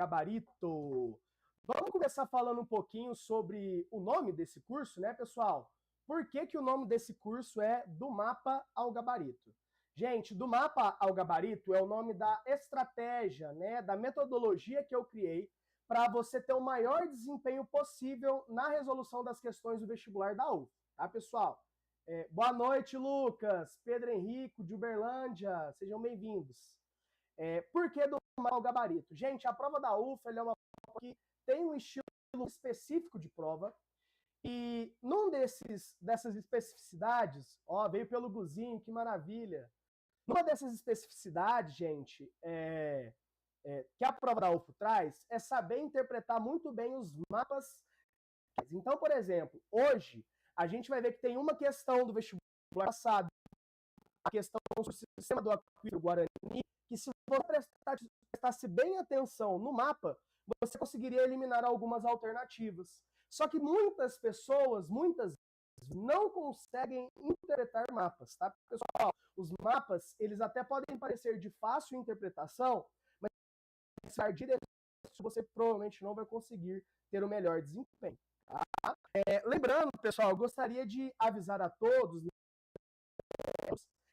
Gabarito. Vamos começar falando um pouquinho sobre o nome desse curso, né, pessoal? Por que o nome desse curso é Do Mapa ao Gabarito? Gente, Do Mapa ao Gabarito é o nome da estratégia, né, da metodologia que eu criei para você ter o maior desempenho possível na resolução das questões do vestibular da UF, tá, pessoal? Boa noite, Lucas, Pedro Henrico, de Uberlândia, sejam bem-vindos. Por que Do Mapa ao Gabarito? Gente, a prova da UF é uma prova que tem um estilo específico de prova, e dessas especificidades, ó, veio pelo Guzinho, que maravilha. Numa dessas especificidades, gente, que a prova da UFO traz, é saber interpretar muito bem os mapas. Então, por exemplo, hoje, a gente vai ver que tem uma questão do vestibular passado, a questão do sistema do aquífero Guarani, que se você prestasse bem atenção no mapa, você conseguiria eliminar algumas alternativas. Só que muitas pessoas, muitas não conseguem interpretar mapas, tá, pessoal? Os mapas, eles até podem parecer de fácil interpretação, mas se partir disso, você provavelmente não vai conseguir ter o melhor desempenho, tá? Lembrando, pessoal, eu gostaria de avisar a todos, né,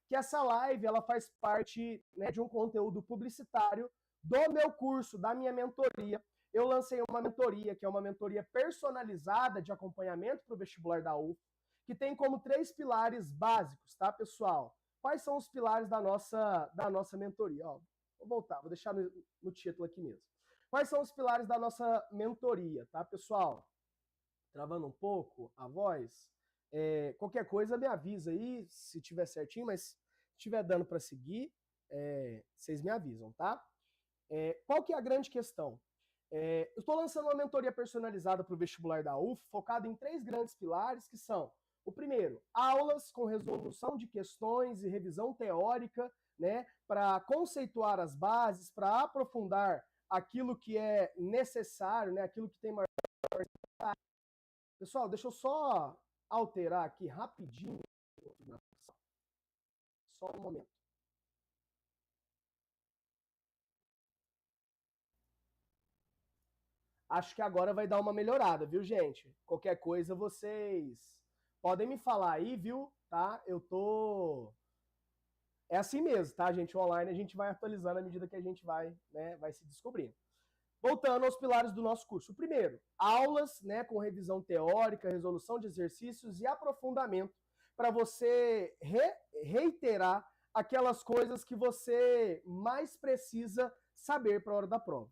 que essa live ela faz parte, né, de um conteúdo publicitário do meu curso, da minha mentoria. Eu lancei uma mentoria, que é uma mentoria personalizada de acompanhamento para o vestibular da UF, que tem como 3 pilares básicos, tá, pessoal? Quais são os pilares da nossa mentoria? Ó, vou voltar, vou deixar no título aqui mesmo. Quais são os pilares da nossa mentoria, tá, pessoal? Travando um pouco a voz. Qualquer coisa me avisa aí, se tiver certinho, mas se estiver dando para seguir, vocês me avisam, tá? Qual que é a grande questão? Eu estou lançando uma mentoria personalizada para o vestibular da UF, focada em 3 grandes pilares, que são: o primeiro, aulas com resolução de questões e revisão teórica, né, para conceituar as bases, para aprofundar aquilo que é necessário, né, aquilo que tem maior necessidade. Pessoal, deixa eu só alterar aqui rapidinho. Só um momento. Acho que agora vai dar uma melhorada, viu, gente? Qualquer coisa vocês podem me falar aí, viu? Tá? É assim mesmo, tá, gente? Online a gente vai atualizando à medida que a gente vai, né, vai se descobrindo. Voltando aos pilares do nosso curso. O primeiro, aulas, né, com revisão teórica, resolução de exercícios e aprofundamento para você reiterar aquelas coisas que você mais precisa saber para a hora da prova.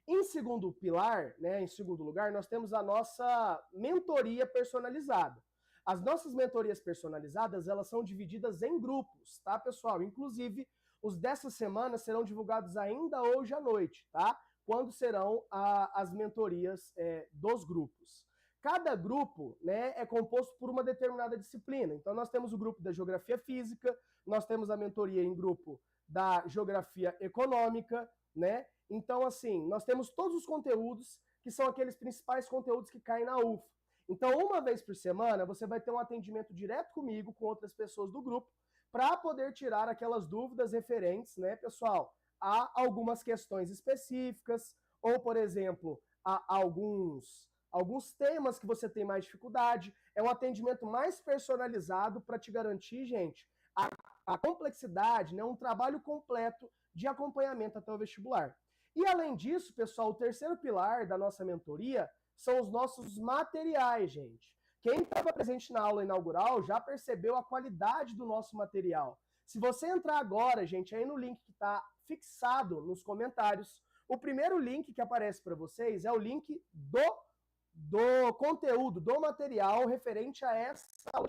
Em segundo pilar, né, em segundo lugar, nós temos a nossa mentoria personalizada. As nossas mentorias personalizadas, elas são divididas em grupos, tá, pessoal? Inclusive, os dessa semana serão divulgados ainda hoje à noite, tá? Quando serão as mentorias dos grupos. Cada grupo, né, é composto por uma determinada disciplina. Então, nós temos o grupo da Geografia Física, nós temos a mentoria em grupo da Geografia Econômica, né? Então, assim, nós temos todos os conteúdos que são aqueles principais conteúdos que caem na UF. Então, uma vez por semana, você vai ter um atendimento direto comigo, com outras pessoas do grupo, para poder tirar aquelas dúvidas referentes, né, pessoal, a algumas questões específicas, ou, por exemplo, a alguns temas que você tem mais dificuldade. É um atendimento mais personalizado para te garantir, gente, a complexidade, né, um trabalho completo de acompanhamento até o vestibular. E, além disso, pessoal, o terceiro pilar da nossa mentoria são os nossos materiais, gente. Quem estava presente na aula inaugural já percebeu a qualidade do nosso material. Se você entrar agora, gente, aí no link que está fixado nos comentários, o primeiro link que aparece para vocês é o link do conteúdo, do material referente a essa aula,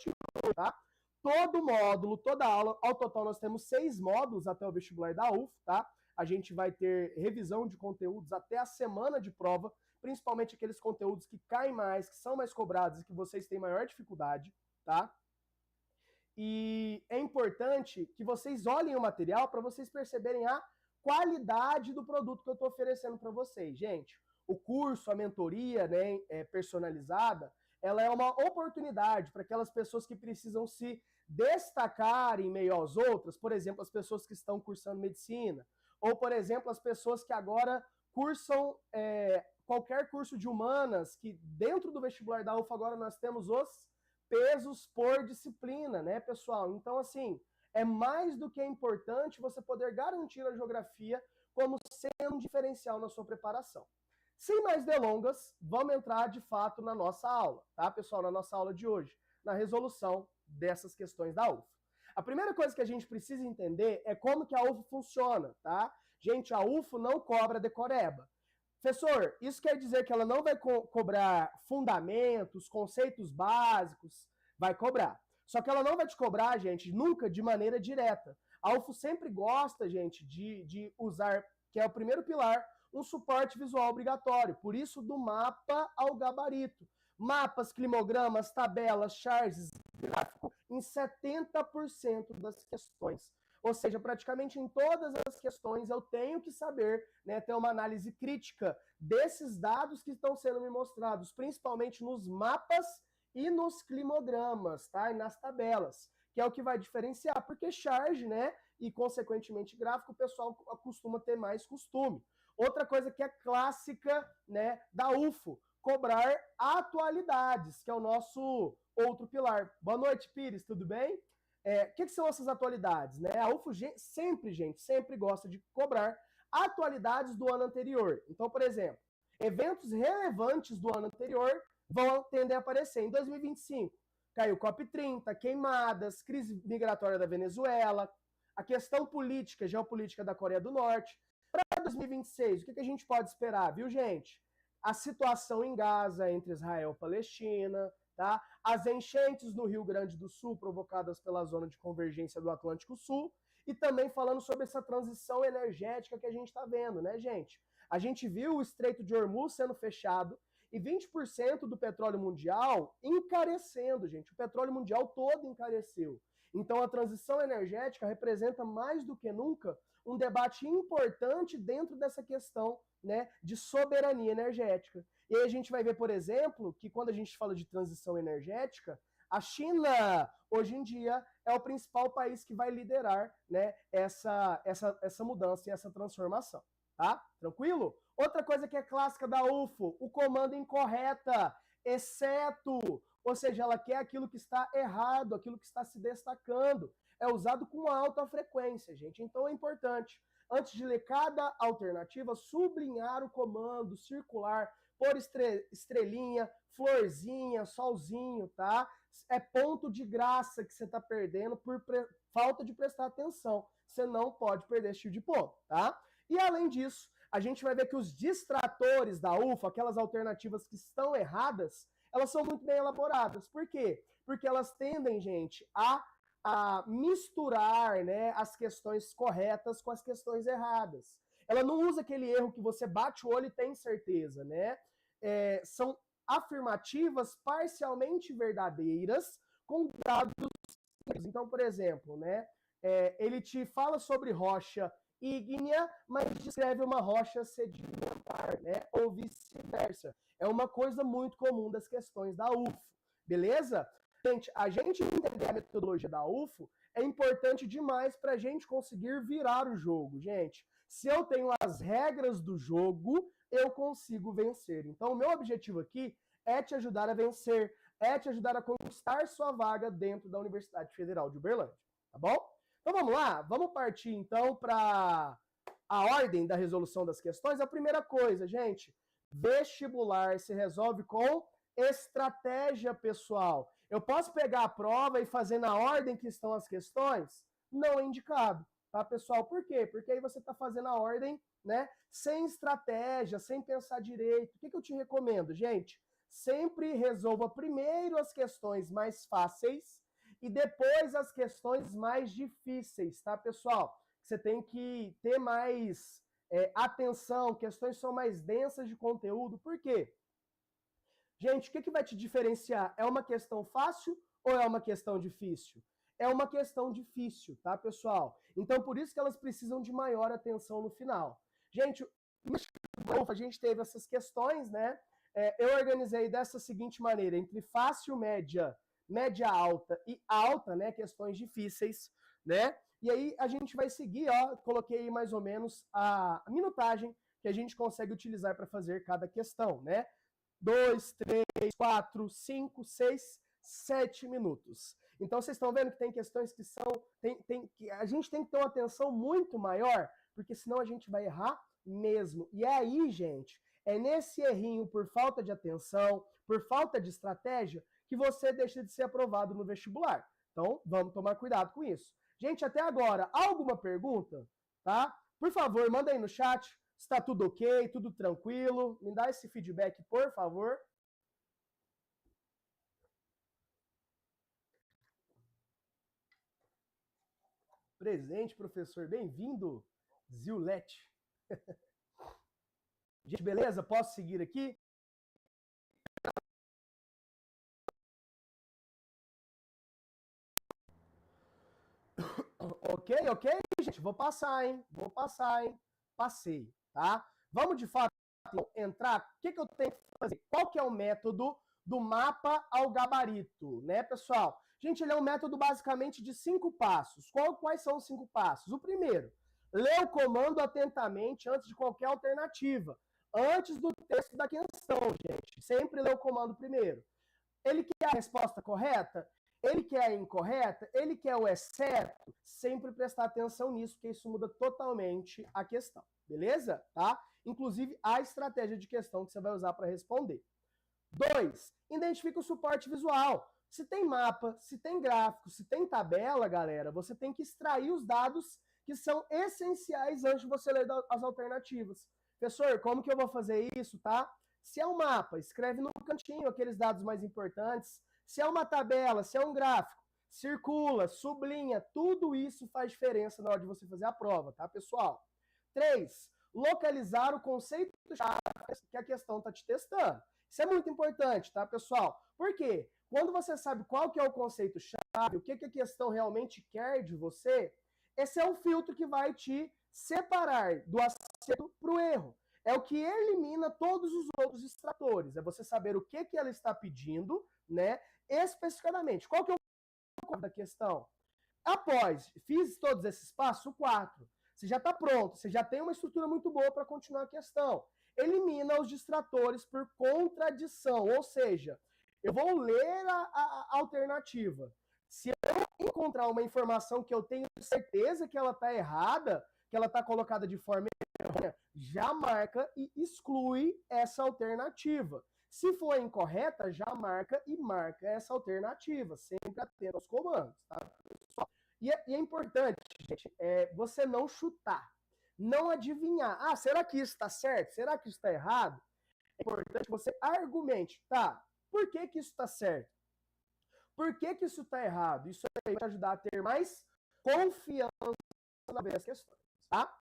tá? Todo módulo, toda aula, ao total nós temos 6 módulos até o vestibular da UF, tá? A gente vai ter revisão de conteúdos até a semana de prova, principalmente aqueles conteúdos que caem mais, que são mais cobrados e que vocês têm maior dificuldade, tá? E é importante que vocês olhem o material para vocês perceberem a qualidade do produto que eu estou oferecendo para vocês. Gente, o curso, a mentoria, né, personalizada, ela é uma oportunidade para aquelas pessoas que precisam se destacar em meio às outras, por exemplo, as pessoas que estão cursando medicina, ou, por exemplo, as pessoas que agora cursam qualquer curso de humanas, que dentro do vestibular da UFO agora nós temos os pesos por disciplina, né, pessoal? Então, assim, é mais do que importante você poder garantir a geografia como sendo um diferencial na sua preparação. Sem mais delongas, vamos entrar de fato na nossa aula, tá, pessoal? Na nossa aula de hoje, na resolução dessas questões da UFO. A primeira coisa que a gente precisa entender é como que a UFO funciona, tá? Gente, a UFO não cobra decoreba. Professor, isso quer dizer que ela não vai cobrar fundamentos, conceitos básicos? Vai cobrar. Só que ela não vai te cobrar, gente, nunca de maneira direta. A UFO sempre gosta, gente, de usar, que é o primeiro pilar, um suporte visual obrigatório. Por isso, do mapa ao gabarito. Mapas, climogramas, tabelas, charts, gráfico, em 70% das questões. Ou seja, praticamente em todas as questões eu tenho que saber, né, ter uma análise crítica desses dados que estão sendo me mostrados, principalmente nos mapas e nos climogramas, tá? E nas tabelas, que é o que vai diferenciar, porque charge, né, e consequentemente gráfico, o pessoal costuma ter mais costume. Outra coisa que é clássica, né, da UFO, cobrar atualidades, que é o nosso outro pilar. Boa noite, Pires, tudo bem? O que são essas atualidades? Né? A UFO sempre gosta de cobrar atualidades do ano anterior. Então, por exemplo, eventos relevantes do ano anterior vão tender a aparecer. Em 2025, caiu COP30, queimadas, crise migratória da Venezuela, a questão política, geopolítica da Coreia do Norte. Para 2026, o que a gente pode esperar, viu, gente? A situação em Gaza entre Israel e Palestina, tá? As enchentes no Rio Grande do Sul provocadas pela zona de convergência do Atlântico Sul e também falando sobre essa transição energética que a gente está vendo, né, gente? A gente viu o Estreito de Hormuz sendo fechado e 20% do petróleo mundial encarecendo, gente. O petróleo mundial todo encareceu. Então a transição energética representa mais do que nunca um debate importante dentro dessa questão, né, de soberania energética. E aí a gente vai ver, por exemplo, que quando a gente fala de transição energética, a China, hoje em dia, é o principal país que vai liderar, né, essa mudança e essa transformação. Tá? Tranquilo? Outra coisa que é clássica da UFO, o comando incorreta, exceto, ou seja, ela quer aquilo que está errado, aquilo que está se destacando. É usado com alta frequência, gente. Então é importante, antes de ler cada alternativa, sublinhar o comando, circular, por estrelinha, florzinha, solzinho, tá? É ponto de graça que você está perdendo por falta de prestar atenção. Você não pode perder esse tipo de ponto, tá? E além disso, a gente vai ver que os distratores da UFO, aquelas alternativas que estão erradas, elas são muito bem elaboradas. Por quê? Porque elas tendem, gente, a misturar, né, as questões corretas com as questões erradas. Ela não usa aquele erro que você bate o olho e tem certeza, né? São afirmativas parcialmente verdadeiras com dados. Então, por exemplo, né, ele te fala sobre rocha ígnea, mas descreve uma rocha sedimentar, né, ou vice-versa. É uma coisa muito comum das questões da UFO, beleza? Gente, a gente entender a metodologia da UFO é importante demais para a gente conseguir virar o jogo, gente. Se eu tenho as regras do jogo, eu consigo vencer. Então, o meu objetivo aqui é te ajudar a vencer, é te ajudar a conquistar sua vaga dentro da Universidade Federal de Uberlândia, tá bom? Então, vamos lá? Vamos partir, então, para a ordem da resolução das questões. A primeira coisa, gente, vestibular se resolve com estratégia, pessoal. Eu posso pegar a prova e fazer na ordem que estão as questões? Não é indicado, tá, pessoal? Por quê? Porque aí você está fazendo a ordem, né, sem estratégia, sem pensar direito. O que eu te recomendo, gente? Sempre resolva primeiro as questões mais fáceis e depois as questões mais difíceis, tá, pessoal? Você tem que ter mais atenção, questões são mais densas de conteúdo. Por quê? Gente, o que vai te diferenciar? É uma questão fácil ou é uma questão difícil? É uma questão difícil, tá, pessoal? Então, por isso que elas precisam de maior atenção no final. Gente, a gente teve essas questões, né? Eu organizei dessa seguinte maneira, entre fácil, média, média alta e alta, né? Questões difíceis, né? E aí a gente vai seguir, ó, coloquei aí mais ou menos a minutagem que a gente consegue utilizar para fazer cada questão, né? 2, 3, 4, 5, 6, 7 minutos. Então, vocês estão vendo que tem questões que são... a gente tem que ter uma atenção muito maior, porque senão a gente vai errar mesmo. E aí, gente, é nesse errinho por falta de atenção, por falta de estratégia, que você deixa de ser aprovado no vestibular. Então, vamos tomar cuidado com isso. Gente, até agora, alguma pergunta? Tá? Por favor, manda aí no chat se está tudo ok, tudo tranquilo. Me dá esse feedback, por favor. Presente, professor. Bem-vindo, Zilete. Gente, beleza? Posso seguir aqui? Ok, gente? Vou passar, hein? Passei, tá? Vamos, de fato, entrar. O que eu tenho que fazer? Qual que é o método do mapa ao gabarito, né, pessoal? Gente, ele é um método basicamente de 5 passos. Quais são os 5 passos? O primeiro, lê o comando atentamente antes de qualquer alternativa. Antes do texto da questão, gente. Sempre lê o comando primeiro. Ele quer a resposta correta? Ele quer a incorreta? Ele quer o exceto? Sempre prestar atenção nisso, porque isso muda totalmente a questão. Beleza? Tá? Inclusive, a estratégia de questão que você vai usar para responder. 2. Identifica o suporte visual. Se tem mapa, se tem gráfico, se tem tabela, galera, você tem que extrair os dados que são essenciais antes de você ler as alternativas. Professor, como que eu vou fazer isso, tá? Se é um mapa, escreve no cantinho aqueles dados mais importantes. Se é uma tabela, se é um gráfico, circula, sublinha, tudo isso faz diferença na hora de você fazer a prova, tá, pessoal? 3. Localizar o conceito-chave que a questão está te testando. Isso é muito importante, tá, pessoal? Por quê? Quando você sabe qual que é o conceito-chave, o que a questão realmente quer de você, esse é o filtro que vai te separar do acerto para o erro. É o que elimina todos os outros distratores. É você saber o que ela está pedindo, né? Especificamente. Qual que é o da questão? Após, fiz todos esses passos, 4. Você já está pronto, você já tem uma estrutura muito boa para continuar a questão. Elimina os distratores por contradição, ou seja, eu vou ler a alternativa. Se eu encontrar uma informação que eu tenho certeza que ela está errada, que ela está colocada de forma errônea, já marca e exclui essa alternativa. Se for incorreta, já marca e marca essa alternativa, sempre atento aos comandos, tá? E é importante, gente, você não chutar, não adivinhar. Ah, será que isso está certo? Será que isso está errado? É importante você argumente, tá? Por que isso está certo? Por que isso está errado? Isso aí vai ajudar a ter mais confiança na ver as questões, tá?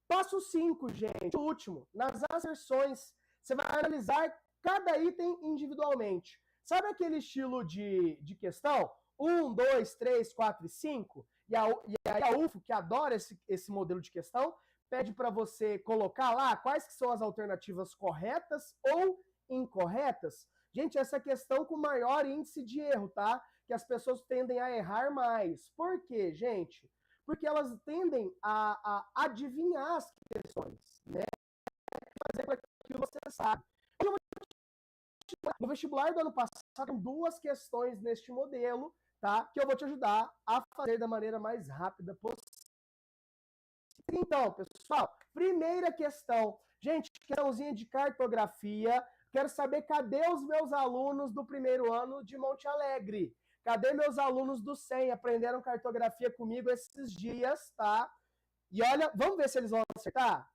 Passo 5, gente, o último. Nas asserções, você vai analisar cada item individualmente. Sabe aquele estilo de questão? 1, 2, 3, 4 e 5? E aí a UFO, que adora esse modelo de questão, pede para você colocar lá quais que são as alternativas corretas ou incorretas. Gente, essa questão com maior índice de erro, tá? Que as pessoas tendem a errar mais. Por quê, gente? Porque elas tendem a adivinhar as questões, né? Fazer aquilo que você sabe. No vestibular do ano passado, 2 questões neste modelo, tá? Que eu vou te ajudar a fazer da maneira mais rápida possível. Então, pessoal, primeira questão. Gente, questãozinha de cartografia. Quero saber cadê os meus alunos do primeiro ano de Monte Alegre? Cadê meus alunos do 100? Aprenderam cartografia comigo esses dias, tá? E olha, vamos ver se eles vão acertar?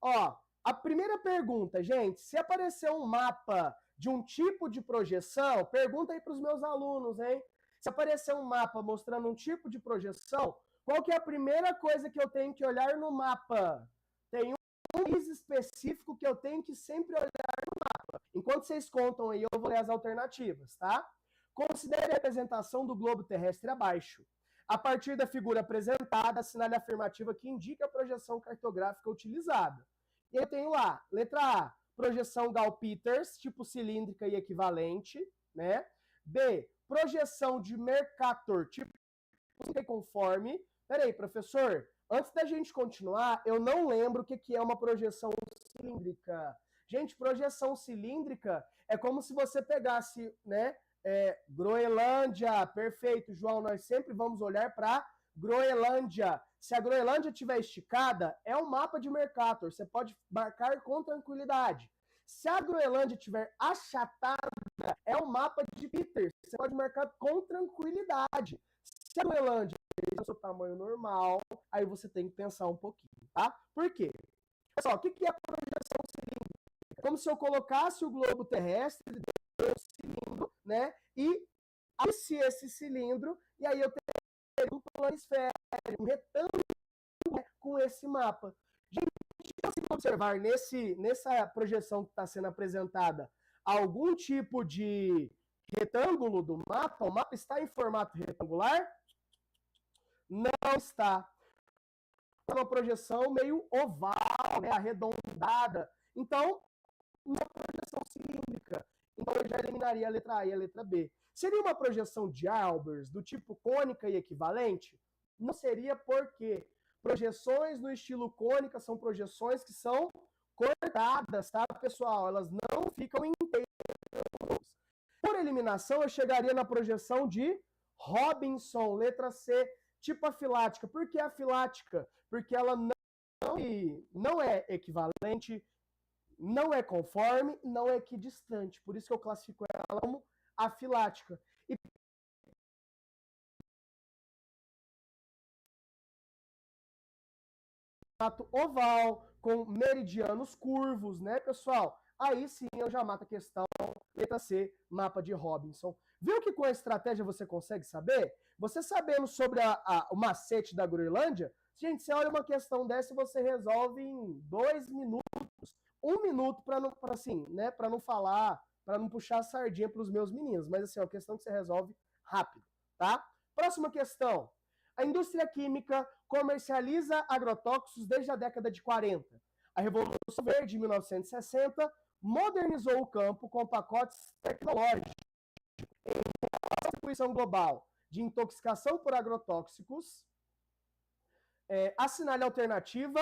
Ó, a primeira pergunta, gente, se aparecer um mapa de um tipo de projeção, pergunta aí para os meus alunos, hein? Se aparecer um mapa mostrando um tipo de projeção, qual que é a primeira coisa que eu tenho que olhar no mapa? Tem um país específico que eu tenho que sempre olhar no mapa. Enquanto vocês contam aí, eu vou ler as alternativas, tá? Considere a representação do globo terrestre abaixo. A partir da figura apresentada, assinale a afirmativa que indica a projeção cartográfica utilizada. E eu tenho lá, letra A, projeção Gall-Peters, tipo cilíndrica e equivalente, né? B, projeção de Mercator, tipo conforme. Peraí, professor, Antes da gente continuar, eu não lembro o que é uma projeção cilíndrica. Gente, projeção cilíndrica é como se você pegasse, né, Groenlândia, perfeito, João, nós sempre vamos olhar para Groenlândia. Se a Groenlândia estiver esticada, é um mapa de Mercator, você pode marcar com tranquilidade. Se a Groenlândia estiver achatada, é um mapa de Peters, você pode marcar com tranquilidade. Se a Groenlândia tem o seu tamanho normal, aí você tem que pensar um pouquinho, tá? Por quê? Pessoal, o que é a projeção cilíndrica? É como se eu colocasse o globo terrestre dentro do cilindro, né? E abrisse esse cilindro, e aí eu teria um planisfério, um retângulo, né, com esse mapa. Gente, se observar nessa projeção que está sendo apresentada algum tipo de retângulo do mapa, o mapa está em formato retangular? Não está. É uma projeção meio oval, né, arredondada. Então, uma projeção cilíndrica. Então, eu já eliminaria a letra A e a letra B. Seria uma projeção de Albers, do tipo cônica e equivalente? Não seria, porque projeções no estilo cônica são projeções que são cortadas, tá, pessoal? Elas não ficam inteiras. Por eliminação, eu chegaria na projeção de Robinson, letra C, tipo afilática. Por que afilática? Porque ela não é equivalente, não é conforme, não é equidistante. Por isso que eu classifico ela como afilática. E oval, com meridianos curvos, né, pessoal? Aí sim eu já mato a questão, letra C, mapa de Robinson. Viu que com a estratégia você consegue saber? Você sabendo sobre o macete da Groenlândia, gente, você olha uma questão dessa e você resolve em 2 minutos, 1 minuto para não, assim, né, para não falar, para não puxar a sardinha para os meus meninos, mas assim, é uma questão que você resolve rápido, tá? Próxima questão. A indústria química comercializa agrotóxicos desde a década de 40. A Revolução Verde, de 1960, modernizou o campo com pacotes tecnológicos. Em distribuição global de intoxicação por agrotóxicos, assinale a alternativa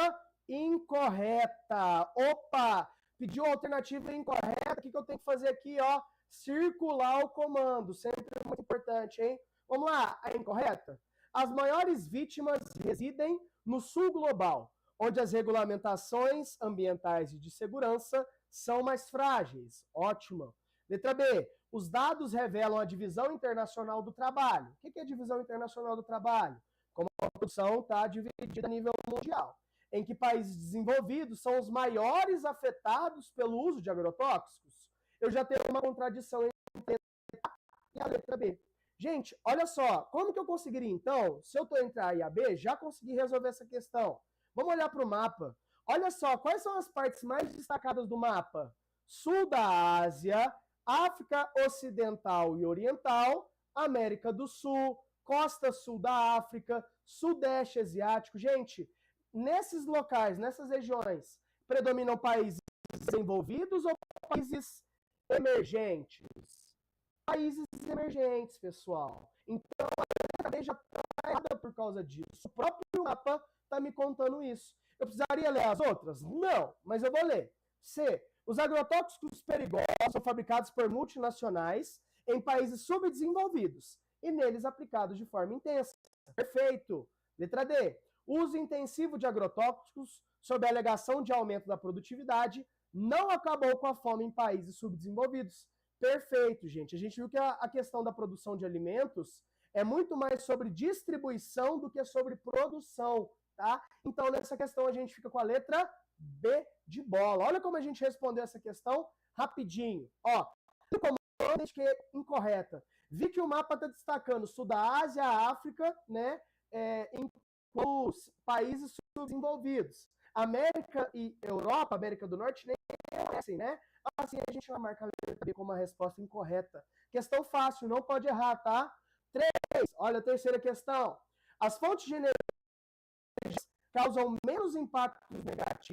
incorreta. Opa! Pediu a alternativa incorreta. O que eu tenho que fazer aqui? Ó, circular o comando. Sempre muito importante, hein? Vamos lá, a incorreta? As maiores vítimas residem no sul global, onde as regulamentações ambientais e de segurança são mais frágeis. Ótimo. Letra B. Os dados revelam a divisão internacional do trabalho. O que é a divisão internacional do trabalho? Como a produção está dividida a nível mundial, em que países desenvolvidos são os maiores afetados pelo uso de agrotóxicos. Eu já tenho uma contradição entre a A e a letra B. Gente, olha só, como que eu conseguiria, então, se eu estou entre A e a B, já consegui resolver essa questão. Vamos olhar para o mapa. Olha só, quais são as partes mais destacadas do mapa? Sul da Ásia, África Ocidental e Oriental, América do Sul, costa sul da África, Sudeste Asiático. Gente, nesses locais, nessas regiões, predominam países desenvolvidos ou países emergentes? Países emergentes, pessoal. Então, a cadeia já está errada por causa disso. O próprio mapa está me contando isso. Eu precisaria ler as outras? Não, mas eu vou ler. C. Os agrotóxicos perigosos são fabricados por multinacionais em países subdesenvolvidos e neles aplicados de forma intensa. Perfeito. Letra D. O uso intensivo de agrotóxicos, sob a alegação de aumento da produtividade, não acabou com a fome em países subdesenvolvidos. Perfeito, gente. A gente viu que a questão da produção de alimentos é muito mais sobre distribuição do que sobre produção, tá? Então, nessa questão, a gente fica com a letra B de bola. Olha como a gente respondeu essa questão rapidinho. Ó, no comando, que é incorreta. Vi que o mapa está destacando sul da Ásia, África, né, em os países subdesenvolvidos. América e Europa, América do Norte, nem assim, né? Assim a gente vai marcar a letra B como uma resposta incorreta. Questão fácil, não pode errar, tá? 3. Olha a terceira questão. As fontes de energia causam menos impactos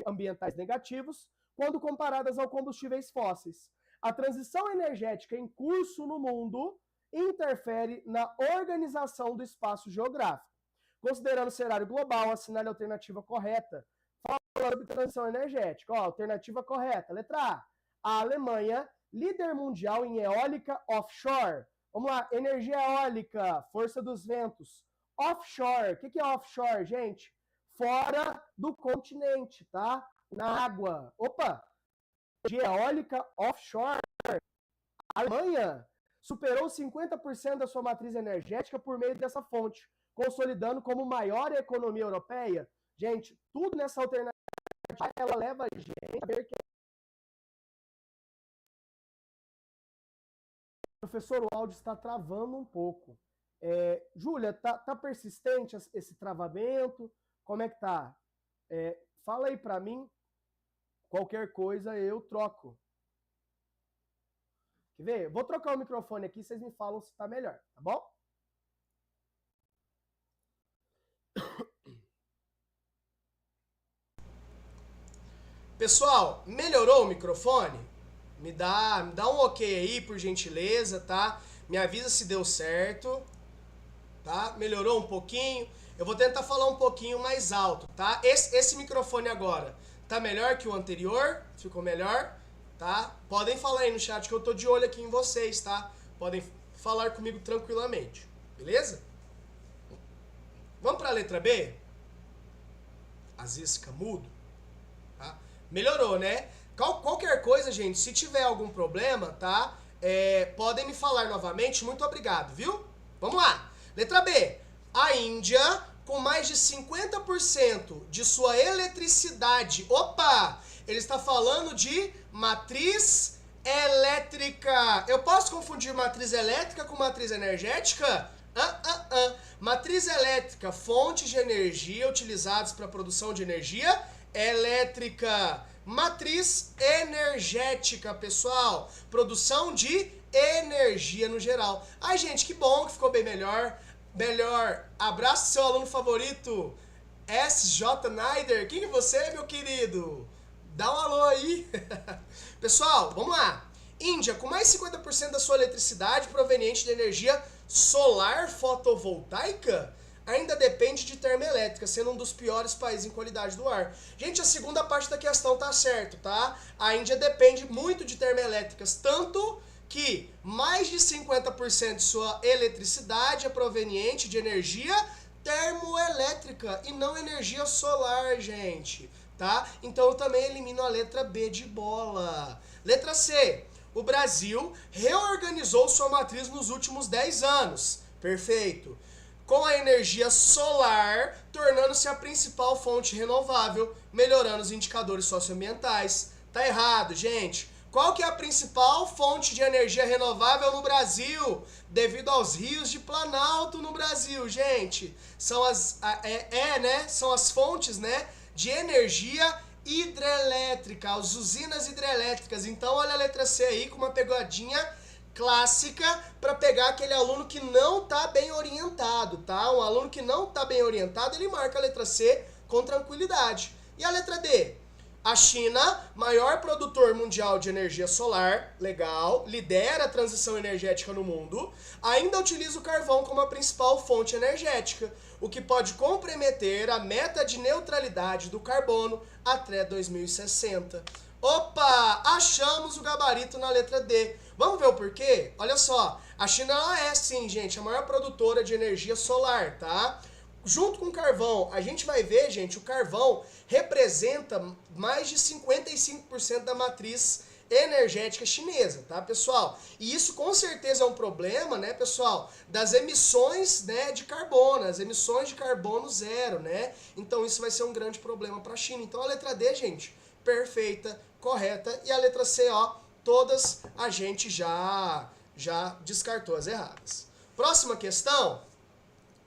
ambientais negativos quando comparadas aos combustíveis fósseis. A transição energética em curso no mundo interfere na organização do espaço geográfico. Considerando o cenário global, assinale a alternativa correta. Falando sobre transição energética. Ó, alternativa correta. Letra A. A Alemanha, líder mundial em eólica offshore. Vamos lá, energia eólica, força dos ventos. Offshore. O que é offshore, gente? Fora do continente, tá? Na água. Opa! Energia eólica offshore. A Alemanha superou 50% da sua matriz energética por meio dessa fonte, consolidando como maior economia europeia. Gente, tudo nessa alternativa, ela leva a gente a ver que... Professor, o áudio está travando um pouco. Júlia, tá persistente esse travamento? Como é que tá? Fala aí para mim. Qualquer coisa eu troco. Quer ver? Vou trocar o microfone aqui, vocês me falam se tá melhor, tá bom? Pessoal, melhorou o microfone? Me dá um ok aí, por gentileza, tá? Me avisa se deu certo, tá? Melhorou um pouquinho? Eu vou tentar falar um pouquinho mais alto, tá? Esse microfone agora tá melhor que o anterior? Ficou melhor? Tá? Podem falar aí no chat que eu tô de olho aqui em vocês, tá? Podem falar comigo tranquilamente, beleza? Vamos para a letra B? Às vezes fica mudo, tá? Melhorou, né? Qualquer coisa, gente, se tiver algum problema, tá? Podem me falar novamente. Muito obrigado, viu? Vamos lá. Letra B. A Índia, com mais de 50% de sua eletricidade... Opa! Ele está falando de matriz elétrica. Eu posso confundir matriz elétrica com matriz energética? Matriz elétrica, fontes de energia utilizadas para a produção de energia elétrica. Matriz energética, pessoal. Produção de energia no geral. Ai, gente, que bom que ficou bem melhor. Abraço seu aluno favorito, SJ Naider. Quem é você, meu querido? Dá um alô aí. Pessoal, vamos lá. Índia, com mais de 50% da sua eletricidade proveniente de energia solar fotovoltaica, ainda depende de termoelétrica, sendo um dos piores países em qualidade do ar. Gente, a segunda parte da questão tá certo, tá? A Índia depende muito de termoelétricas, tanto que mais de 50% de sua eletricidade é proveniente de energia termoelétrica e não energia solar, gente, tá? Então eu também elimino a letra B de bola. Letra C. O Brasil reorganizou sua matriz nos últimos 10 anos. Perfeito. Com a energia solar, tornando-se a principal fonte renovável, melhorando os indicadores socioambientais. Tá errado, gente. Qual que é a principal fonte de energia renovável no Brasil? Devido aos rios de Planalto no Brasil, gente. São são as fontes, né, de energia hidrelétrica, as usinas hidrelétricas. Então, olha a letra C aí com uma pegadinha clássica para pegar aquele aluno que não tá bem orientado, tá? Um aluno que não tá bem orientado, ele marca a letra C com tranquilidade. E a letra D? A China, maior produtor mundial de energia solar, legal, lidera a transição energética no mundo, ainda utiliza o carvão como a principal fonte energética, o que pode comprometer a meta de neutralidade do carbono até 2060. Opa, achamos o gabarito na letra D. Vamos ver o porquê? Olha só, a China ela é sim, gente, a maior produtora de energia solar, tá? Junto com o carvão, a gente vai ver, gente, o carvão representa mais de 55% da matriz energética chinesa, tá, pessoal? E isso com certeza é um problema, né, pessoal, das emissões, né, de carbono, as emissões de carbono zero, né? Então isso vai ser um grande problema para a China. Então a letra D, gente, perfeita, correta. E a letra C, ó, todas a gente já descartou as erradas. Próxima questão.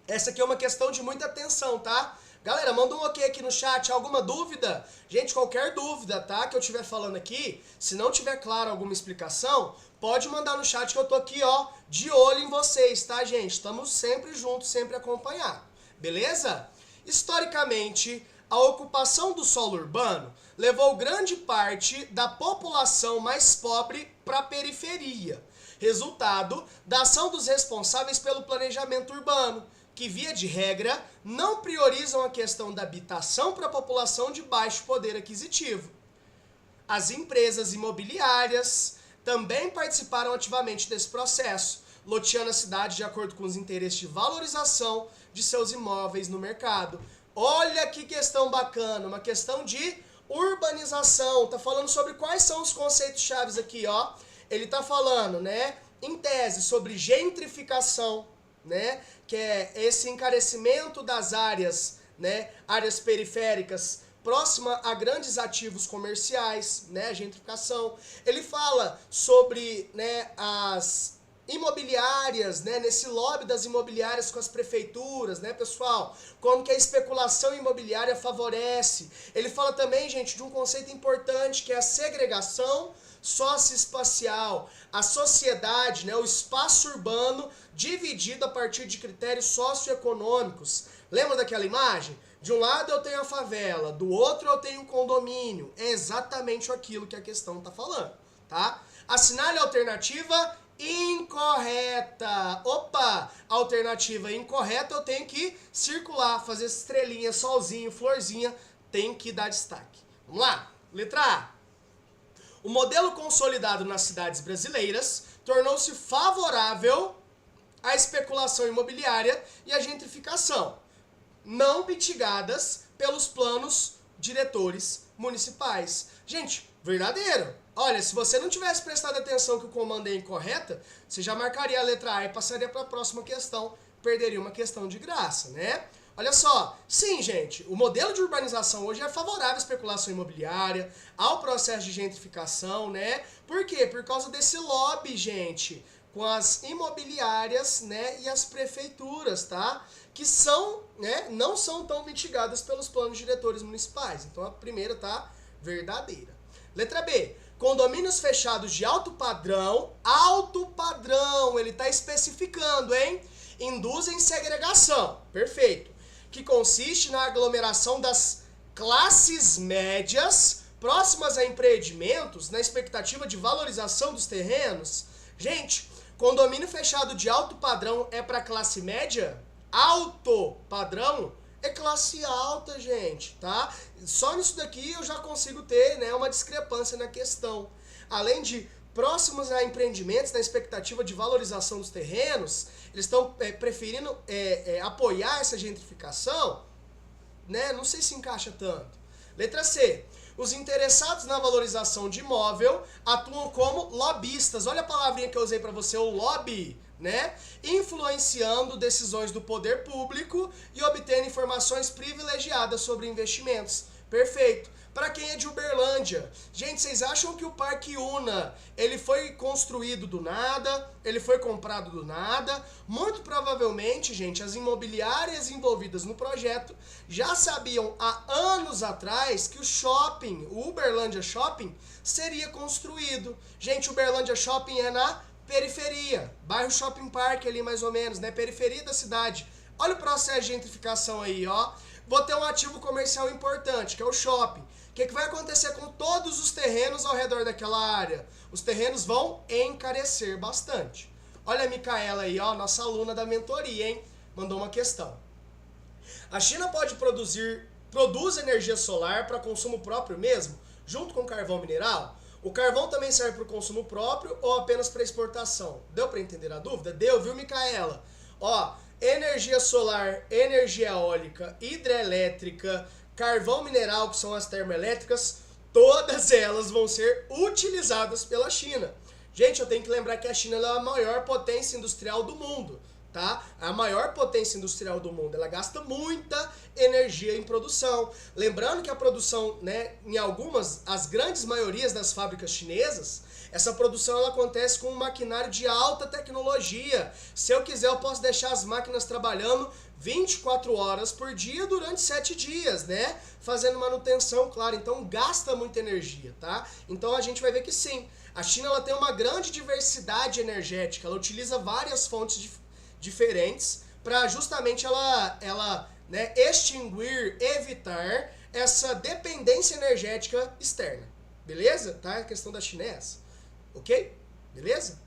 Essa aqui é uma questão de muita atenção, tá? Galera, manda um ok aqui no chat. Alguma dúvida? Gente, qualquer dúvida, tá? Que eu estiver falando aqui, se não tiver claro alguma explicação, pode mandar no chat que eu tô aqui, ó, de olho em vocês, tá, gente? Estamos sempre juntos, sempre acompanhados. Beleza? Historicamente, a ocupação do solo urbano levou grande parte da população mais pobre para a periferia. Resultado da ação dos responsáveis pelo planejamento urbano, que, via de regra, não priorizam a questão da habitação para a população de baixo poder aquisitivo. As empresas imobiliárias também participaram ativamente desse processo, loteando a cidade de acordo com os interesses de valorização de seus imóveis no mercado. Olha que questão bacana, uma questão de urbanização. Tá falando sobre quais são os conceitos chaves aqui, ó. Ele tá falando, né, em tese, sobre gentrificação, né, que é esse encarecimento das áreas, né, áreas periféricas próxima a grandes ativos comerciais, né, a gentrificação. Ele fala sobre, né, as imobiliárias, né, nesse lobby das imobiliárias com as prefeituras, né, pessoal, como que a especulação imobiliária favorece. Ele fala também, gente, de um conceito importante que é a segregação socioespacial, a sociedade, né, o espaço urbano dividido a partir de critérios socioeconômicos. Lembra daquela imagem? De um lado eu tenho a favela, do outro eu tenho um condomínio. É exatamente aquilo que a questão está falando, tá? Assinale a alternativa incorreta. Opa! Alternativa incorreta, eu tenho que circular, fazer estrelinha, solzinho, florzinha, tem que dar destaque. Vamos lá? Letra A. O modelo consolidado nas cidades brasileiras tornou-se favorável à especulação imobiliária e à gentrificação, não mitigadas pelos planos diretores municipais. Gente, verdadeiro. Olha, se você não tivesse prestado atenção que o comando é incorreta, você já marcaria a letra A e passaria para a próxima questão, perderia uma questão de graça, né? Olha só, sim, gente, o modelo de urbanização hoje é favorável à especulação imobiliária, ao processo de gentrificação, né? Por quê? Por causa desse lobby, gente, com as imobiliárias, né, e as prefeituras, tá? Que são, né, não são tão mitigadas pelos planos diretores municipais. Então a primeira tá verdadeira. Letra B. Condomínios fechados de alto padrão, ele tá especificando, hein? Induzem segregação, perfeito. Que consiste na aglomeração das classes médias próximas a empreendimentos, na expectativa de valorização dos terrenos. Gente, condomínio fechado de alto padrão é para classe média? Alto padrão é classe alta, gente, tá? Só nisso daqui eu já consigo ter, né, uma discrepância na questão. Além de próximos a empreendimentos, na expectativa de valorização dos terrenos, eles estão preferindo apoiar essa gentrificação, né? Não sei se encaixa tanto. Letra C. Os interessados na valorização de imóvel atuam como lobistas. Olha a palavrinha que eu usei para você, o lobby, né? Influenciando decisões do poder público e obtendo informações privilegiadas sobre investimentos. Perfeito. Para quem é de Uberlândia, gente, vocês acham que o Parque Una, ele foi construído do nada, ele foi comprado do nada? Muito provavelmente, gente, as imobiliárias envolvidas no projeto já sabiam há anos atrás que o shopping, o Uberlândia Shopping, seria construído. Gente, Uberlândia Shopping é na periferia, bairro Shopping Park ali mais ou menos, né? Periferia da cidade. Olha o processo de gentrificação aí, ó. Vou ter um ativo comercial importante, que é o shopping. O que vai acontecer com todos os terrenos ao redor daquela área? Os terrenos vão encarecer bastante. Olha a Micaela aí, ó, nossa aluna da mentoria, hein? Mandou uma questão. A China produz energia solar para consumo próprio mesmo, junto com carvão mineral? O carvão também serve para o consumo próprio ou apenas para exportação? Deu para entender a dúvida? Deu, viu, Micaela? Ó, energia solar, energia eólica, hidrelétrica, carvão mineral, que são as termoelétricas, todas elas vão ser utilizadas pela China. Gente, eu tenho que lembrar que a China é a maior potência industrial do mundo, tá? A maior potência industrial do mundo, ela gasta muita energia em produção. Lembrando que a produção, né, em as grandes maiorias das fábricas chinesas, essa produção ela acontece com um maquinário de alta tecnologia. Se eu quiser, eu posso deixar as máquinas trabalhando 24 horas por dia durante 7 dias, né? Fazendo manutenção, claro. Então, gasta muita energia, tá? Então, a gente vai ver que sim. A China ela tem uma grande diversidade energética. Ela utiliza várias fontes diferentes para justamente ela né, extinguir, evitar essa dependência energética externa. Beleza? Tá? A questão da China é essa. Ok? Beleza?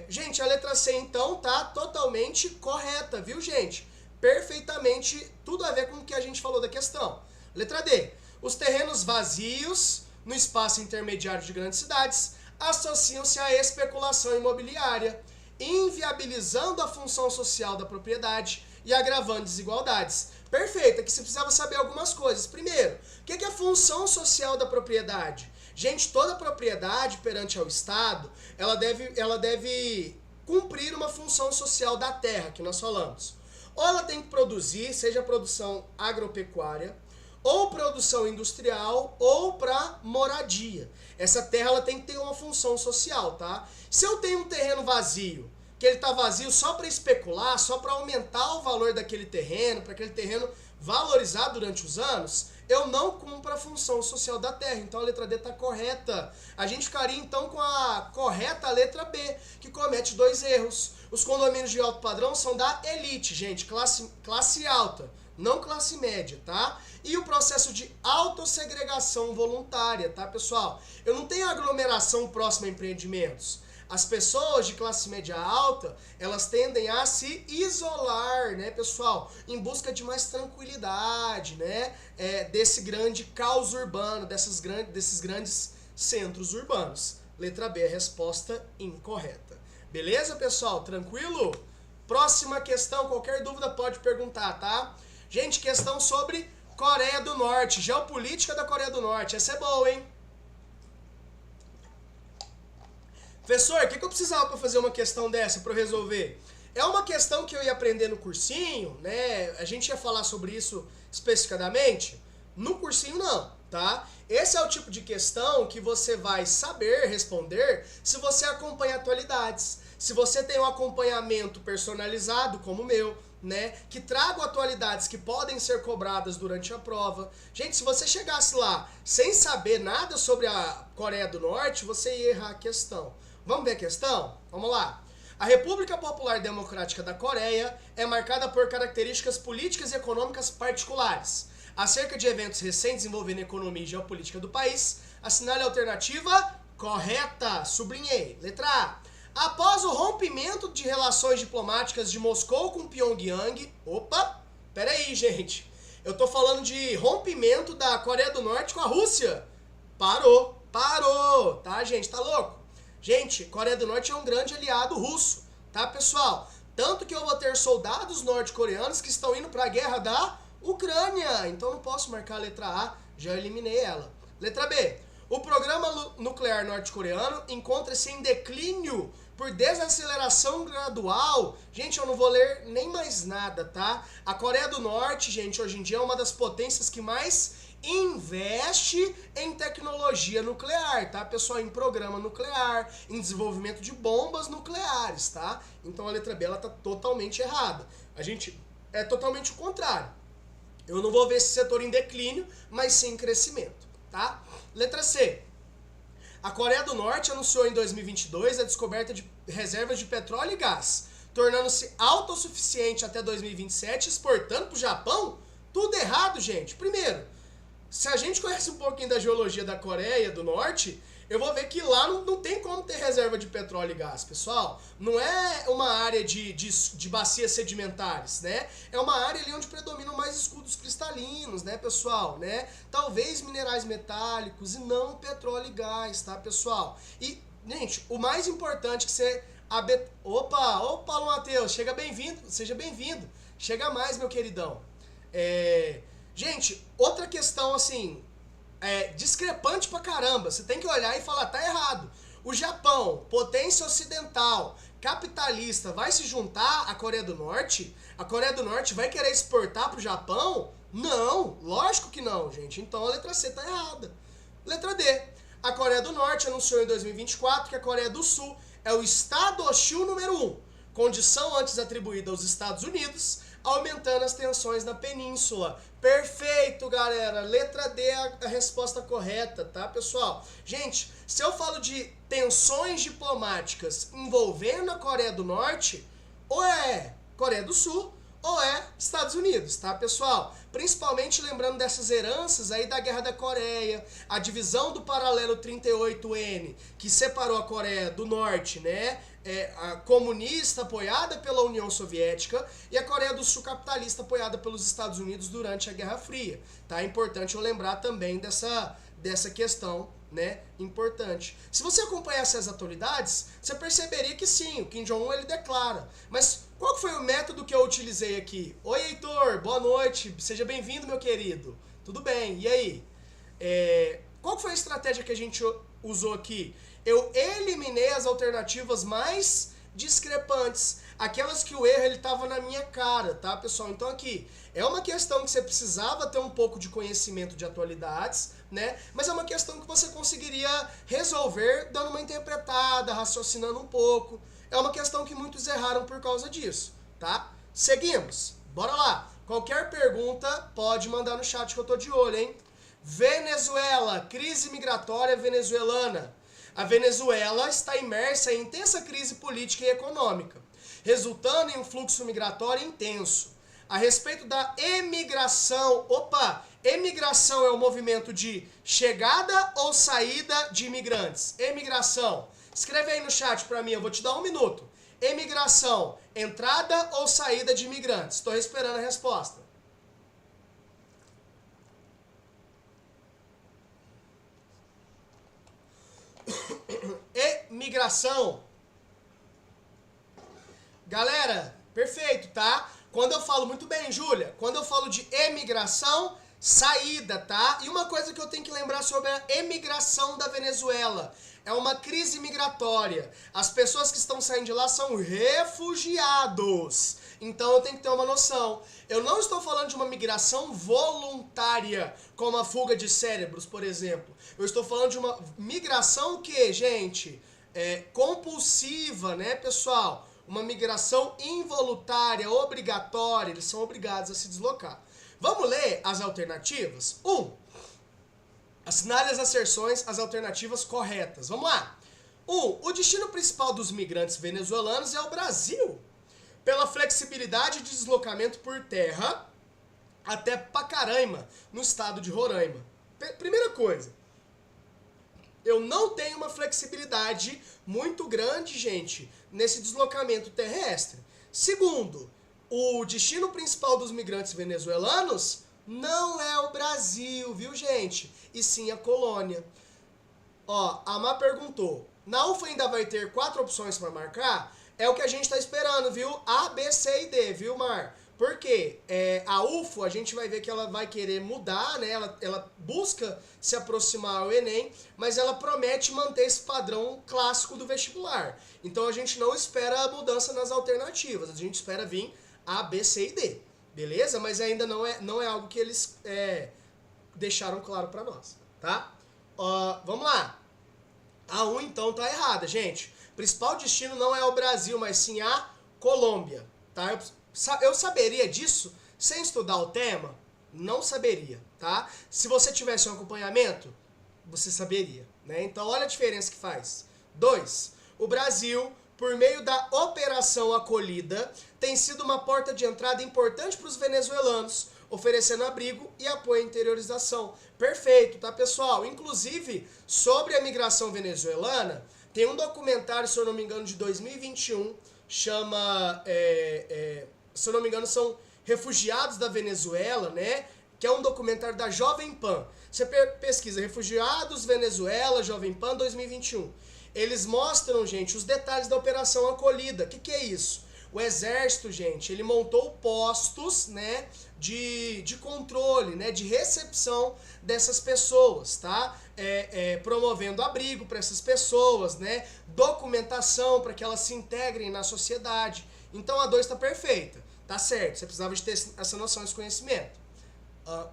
Gente, a letra C, então, tá totalmente correta, viu, gente? Perfeitamente tudo a ver com o que a gente falou da questão. Letra D. Os terrenos vazios no espaço intermediário de grandes cidades associam-se à especulação imobiliária, inviabilizando a função social da propriedade e agravando desigualdades. Perfeito, aqui você precisava saber algumas coisas. Primeiro, o que é a função social da propriedade? Gente, toda propriedade perante ao Estado, ela deve cumprir uma função social da terra, que nós falamos. Ou ela tem que produzir, seja produção agropecuária, ou produção industrial, ou para moradia. Essa terra ela tem que ter uma função social, tá? Se eu tenho um terreno vazio, que ele está vazio só para especular, só para aumentar o valor daquele terreno, para aquele terreno valorizar durante os anos, eu não cumpro a função social da terra. Então a letra D está correta. A gente ficaria então com a correta letra B, que comete 2 erros. Os condomínios de alto padrão são da elite, gente, classe alta, não classe média, tá? E o processo de autossegregação voluntária, tá, pessoal? Eu não tenho aglomeração próxima a empreendimentos. As pessoas de classe média alta, elas tendem a se isolar, né, pessoal? Em busca de mais tranquilidade, né? Desse grande caos urbano, desses grandes centros urbanos. Letra B, a resposta incorreta. Beleza, pessoal? Tranquilo? Próxima questão, qualquer dúvida pode perguntar, tá? Gente, questão sobre Coreia do Norte, geopolítica da Coreia do Norte. Essa é boa, hein? Professor, o que eu precisava para fazer uma questão dessa, para eu resolver? É uma questão que eu ia aprender no cursinho, né? A gente ia falar sobre isso especificadamente? No cursinho não, tá? Esse é o tipo de questão que você vai saber responder se você acompanha atualidades. Se você tem um acompanhamento personalizado, como o meu, né? Que trago atualidades que podem ser cobradas durante a prova. Gente, se você chegasse lá sem saber nada sobre a Coreia do Norte, você ia errar a questão. Vamos ver a questão? Vamos lá. A República Popular Democrática da Coreia é marcada por características políticas e econômicas particulares. Acerca de eventos recentes envolvendo a economia e geopolítica do país, assinale a alternativa correta. Sublinhei. Letra A. Após o rompimento de relações diplomáticas de Moscou com Pyongyang... Opa! Peraí, gente. Eu tô falando de rompimento da Coreia do Norte com a Rússia. Parou, tá, gente? Tá louco? Gente, Coreia do Norte é um grande aliado russo, tá, pessoal? Tanto que eu vou ter soldados norte-coreanos que estão indo para a guerra da Ucrânia. Então não posso marcar a letra A, já eliminei ela. Letra B. O programa nuclear norte-coreano encontra-se em declínio por desaceleração gradual. Gente, eu não vou ler nem mais nada, tá? A Coreia do Norte, gente, hoje em dia é uma das potências que mais investe em tecnologia nuclear, tá, pessoal? Em programa nuclear, em desenvolvimento de bombas nucleares, tá? Então a letra B, ela tá totalmente errada. A gente é totalmente o contrário. Eu não vou ver esse setor em declínio, mas sim em crescimento, tá? Letra C. A Coreia do Norte anunciou em 2022 a descoberta de reservas de petróleo e gás, tornando-se autossuficiente até 2027, exportando para o Japão? Tudo errado, gente. Primeiro, se a gente conhece um pouquinho da geologia da Coreia do Norte, eu vou ver que lá não tem como ter reserva de petróleo e gás, pessoal. Não é uma área de bacias sedimentares, né? É uma área ali onde predominam mais escudos cristalinos, né, pessoal? Né? Talvez minerais metálicos e não petróleo e gás, tá, pessoal? E, gente, o mais importante que você... Opa, Paulo Matheus, seja bem-vindo. Chega mais, meu queridão. Gente, outra questão, assim, discrepante pra caramba. Você tem que olhar e falar, tá errado. O Japão, potência ocidental, capitalista, vai se juntar à Coreia do Norte? A Coreia do Norte vai querer exportar pro Japão? Não, lógico que não, gente. Então a letra C tá errada. Letra D. A Coreia do Norte anunciou em 2024 que a Coreia do Sul é o estado hostil número 1, condição antes atribuída aos Estados Unidos, aumentando as tensões na península. Perfeito, galera. Letra D é a resposta correta, tá, pessoal? Gente, se eu falo de tensões diplomáticas envolvendo a Coreia do Norte, ou é Coreia do Sul, ou é Estados Unidos, tá, pessoal? Principalmente lembrando dessas heranças aí da Guerra da Coreia, a divisão do paralelo 38N, que separou a Coreia do Norte, né, a comunista apoiada pela União Soviética e a Coreia do Sul capitalista apoiada pelos Estados Unidos durante a Guerra Fria, tá? É importante eu lembrar também dessa questão, né, importante. Se você acompanhasse as atualidades, você perceberia que sim, o Kim Jong-un ele declara. Mas qual foi o método que eu utilizei aqui? Oi, Heitor, boa noite, seja bem-vindo, meu querido. Tudo bem, e aí? Qual foi a estratégia que a gente usou aqui? Eu eliminei as alternativas mais discrepantes, aquelas que o erro ele estava na minha cara, tá, pessoal? Então aqui, é uma questão que você precisava ter um pouco de conhecimento de atualidades, né? Mas é uma questão que você conseguiria resolver dando uma interpretada, raciocinando um pouco. É uma questão que muitos erraram por causa disso, tá? Seguimos, bora lá. Qualquer pergunta pode mandar no chat que eu tô de olho, hein? Venezuela, crise migratória venezuelana. A Venezuela está imersa em intensa crise política e econômica, resultando em um fluxo migratório intenso. A respeito da emigração, emigração é o movimento de chegada ou saída de imigrantes? Emigração. Escreve aí no chat para mim, eu vou te dar 1 minuto. Emigração, entrada ou saída de imigrantes? Estou esperando a resposta. Emigração. Galera, perfeito, tá? Quando eu falo, muito bem, Júlia, quando eu falo de emigração, saída, tá? E uma coisa que eu tenho que lembrar sobre a emigração da Venezuela. É uma crise migratória. As pessoas que estão saindo de lá são refugiados. Então eu tenho que ter uma noção. Eu não estou falando de uma migração voluntária, como a fuga de cérebros, por exemplo. Eu estou falando de uma migração que, gente, compulsiva, né, pessoal? Uma migração involuntária, obrigatória. Eles são obrigados a se deslocar. Vamos ler as alternativas? 1. Assinale as asserções, as alternativas corretas. Vamos lá. 1. O destino principal dos migrantes venezuelanos é o Brasil, pela flexibilidade de deslocamento por terra até Pacaraima, no estado de Roraima. Primeira coisa, eu não tenho uma flexibilidade muito grande, gente, nesse deslocamento terrestre. Segundo, o destino principal dos migrantes venezuelanos não é o Brasil, viu, gente? E sim a colônia. Ó, a Má perguntou, na UFA ainda vai ter 4 opções para marcar? É o que a gente está esperando, viu? A, B, C e D, viu, Mar? Por quê? A UFO, a gente vai ver que ela vai querer mudar, né? Ela busca se aproximar ao Enem, mas ela promete manter esse padrão clássico do vestibular. Então a gente não espera a mudança nas alternativas, a gente espera vir A, B, C e D. Beleza? Mas ainda não é algo que eles deixaram claro para nós, tá? Vamos lá. A 1 então tá errada, gente. O principal destino não é o Brasil, mas sim a Colômbia, tá? Eu saberia disso sem estudar o tema? Não saberia, tá? Se você tivesse um acompanhamento, você saberia, né? Então olha a diferença que faz. 2. O Brasil, por meio da Operação Acolhida, tem sido uma porta de entrada importante para os venezuelanos, oferecendo abrigo e apoio à interiorização. Perfeito, tá, pessoal? Inclusive, sobre a migração venezuelana, tem um documentário, se eu não me engano, de 2021, chama, se eu não me engano, são Refugiados da Venezuela, né? Que é um documentário da Jovem Pan. Você pesquisa Refugiados, Venezuela, Jovem Pan 2021. Eles mostram, gente, os detalhes da Operação Acolhida. O que é isso? O exército, gente, ele montou postos, né, de controle, né, de recepção dessas pessoas, tá? Promovendo abrigo para essas pessoas, né? Documentação para que elas se integrem na sociedade. Então a 2 está perfeita, tá certo? Você precisava de ter essa noção, esse conhecimento.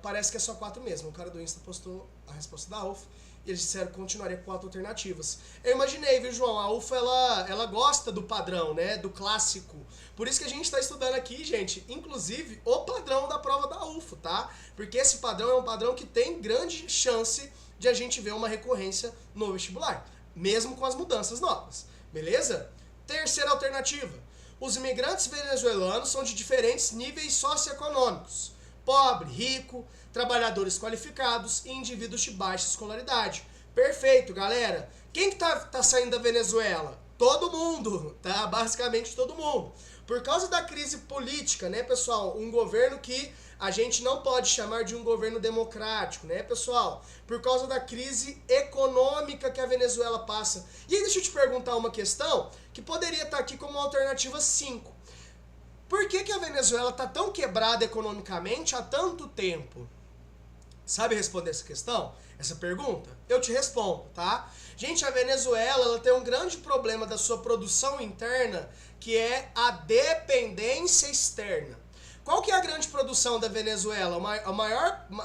Parece que é só 4 mesmo. O cara do Insta postou a resposta da UFA. E eles disseram que continuaria com 4 alternativas. Eu imaginei, viu, João? A UFA, ela gosta do padrão, né? Do clássico. Por isso que a gente está estudando aqui, gente, inclusive, o padrão da prova da UFA, tá? Porque esse padrão é um padrão que tem grande chance de a gente ver uma recorrência no vestibular, mesmo com as mudanças novas. Beleza? Terceira alternativa. Os imigrantes venezuelanos são de diferentes níveis socioeconômicos: pobre, rico, trabalhadores qualificados e indivíduos de baixa escolaridade. Perfeito, galera. Quem que tá saindo da Venezuela? Todo mundo, tá? Basicamente todo mundo. Por causa da crise política, né, pessoal? Um governo que a gente não pode chamar de um governo democrático, né, pessoal? Por causa da crise econômica que a Venezuela passa. E aí deixa eu te perguntar uma questão que poderia estar aqui como alternativa 5. Por que a Venezuela está tão quebrada economicamente há tanto tempo? Sabe responder essa questão? Essa pergunta? Eu te respondo, tá? Gente, a Venezuela ela tem um grande problema da sua produção interna, que é a dependência externa. Qual que é a grande produção da Venezuela?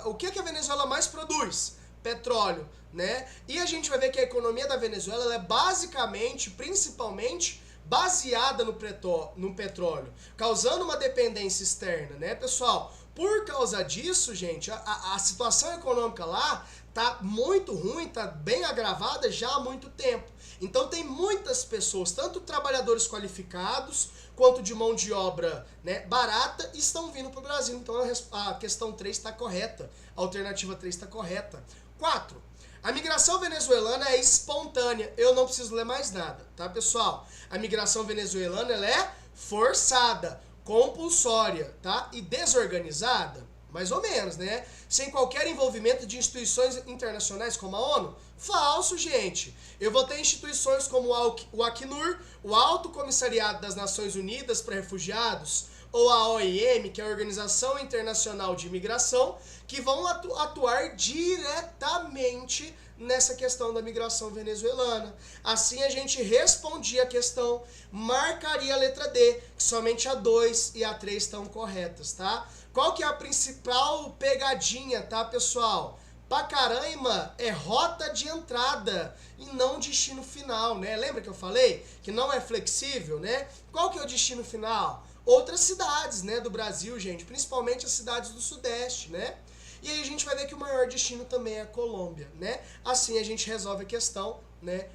O que a Venezuela mais produz? Petróleo, né? E a gente vai ver que a economia da Venezuela ela é basicamente, principalmente, baseada no petróleo, causando uma dependência externa, né, pessoal? Por causa disso, gente, a situação econômica lá tá muito ruim, tá bem agravada já há muito tempo. Então tem muitas pessoas, tanto trabalhadores qualificados quanto de mão de obra, né, barata, estão vindo para o Brasil. Então a questão 3 está correta, a alternativa 3 está correta. 4. A migração venezuelana é espontânea. Eu não preciso ler mais nada, tá, pessoal? A migração venezuelana ela é forçada, compulsória, tá? E desorganizada, mais ou menos, né? Sem qualquer envolvimento de instituições internacionais como a ONU? Falso, gente. Eu vou ter instituições como o Acnur, o Alto Comissariado das Nações Unidas para Refugiados, ou a OIM, que é a Organização Internacional de Imigração, que vão atuar diretamente nessa questão da migração venezuelana. Assim a gente respondia a questão, marcaria a letra D, que somente a 2 e a 3 estão corretas, tá? Qual que é a principal pegadinha, tá, pessoal? Pacaraima é rota de entrada e não destino final, né? Lembra que eu falei que não é flexível, né? Qual que é o destino final? Outras cidades, né, do Brasil, gente, principalmente as cidades do Sudeste, né? E aí a gente vai ver que o maior destino também é a Colômbia, né? Assim a gente resolve a questão, né,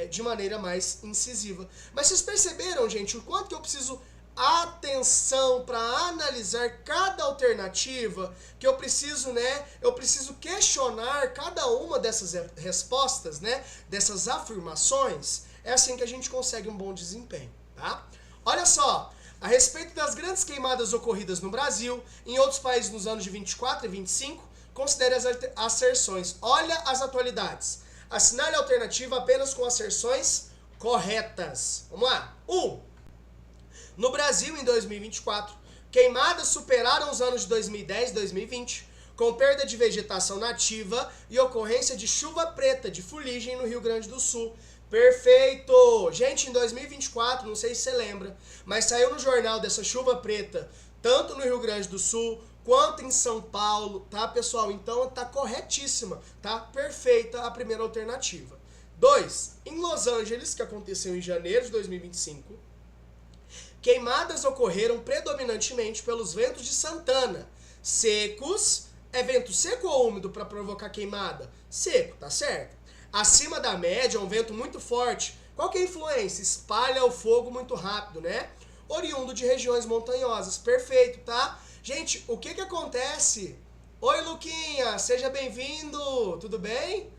de maneira mais incisiva. Mas vocês perceberam, gente, o quanto que eu preciso atenção para analisar cada alternativa, que eu preciso, né, eu preciso questionar cada uma dessas respostas, né, dessas afirmações. É assim que a gente consegue um bom desempenho, tá? Olha só, a respeito das grandes queimadas ocorridas no Brasil, em outros países nos anos de 24 e 25, considere as asserções. Olha as atualidades. Assinale a alternativa apenas com asserções corretas. Vamos lá. 1. No Brasil, em 2024, queimadas superaram os anos de 2010 e 2020, com perda de vegetação nativa e ocorrência de chuva preta de fuligem no Rio Grande do Sul. Perfeito! Gente, em 2024, não sei se você lembra, mas saiu no jornal dessa chuva preta, tanto no Rio Grande do Sul quanto em São Paulo, tá, pessoal? Então tá corretíssima, tá? Perfeita a primeira alternativa. 2. Em Los Angeles, que aconteceu em janeiro de 2025, queimadas ocorreram predominantemente pelos ventos de Santana. Secos, é vento seco ou úmido para provocar queimada? Seco, tá certo? Acima da média, um vento muito forte. Qual que é a influência? Espalha o fogo muito rápido, né? Oriundo de regiões montanhosas. Perfeito, tá? Gente, o que acontece? Oi, Luquinha, seja bem-vindo. Tudo bem?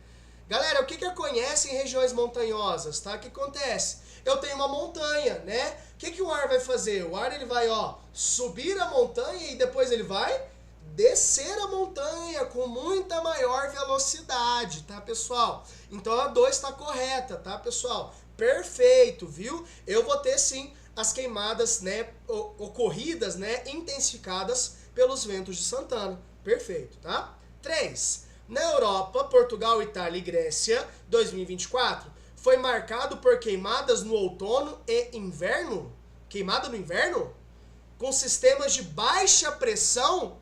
Galera, o que conhece em regiões montanhosas, tá? O que acontece? Eu tenho uma montanha, né? O que o ar vai fazer? O ar ele vai, ó, subir a montanha e depois ele vai descer a montanha com muita maior velocidade, tá, pessoal? Então a 2 está correta, tá, pessoal? Perfeito, viu? Eu vou ter sim as queimadas, né, ocorridas, né, intensificadas pelos ventos de Santana. Perfeito, tá? 3. Na Europa, Portugal, Itália e Grécia, 2024, foi marcado por queimadas no outono e inverno? Queimada no inverno? Com sistemas de baixa pressão?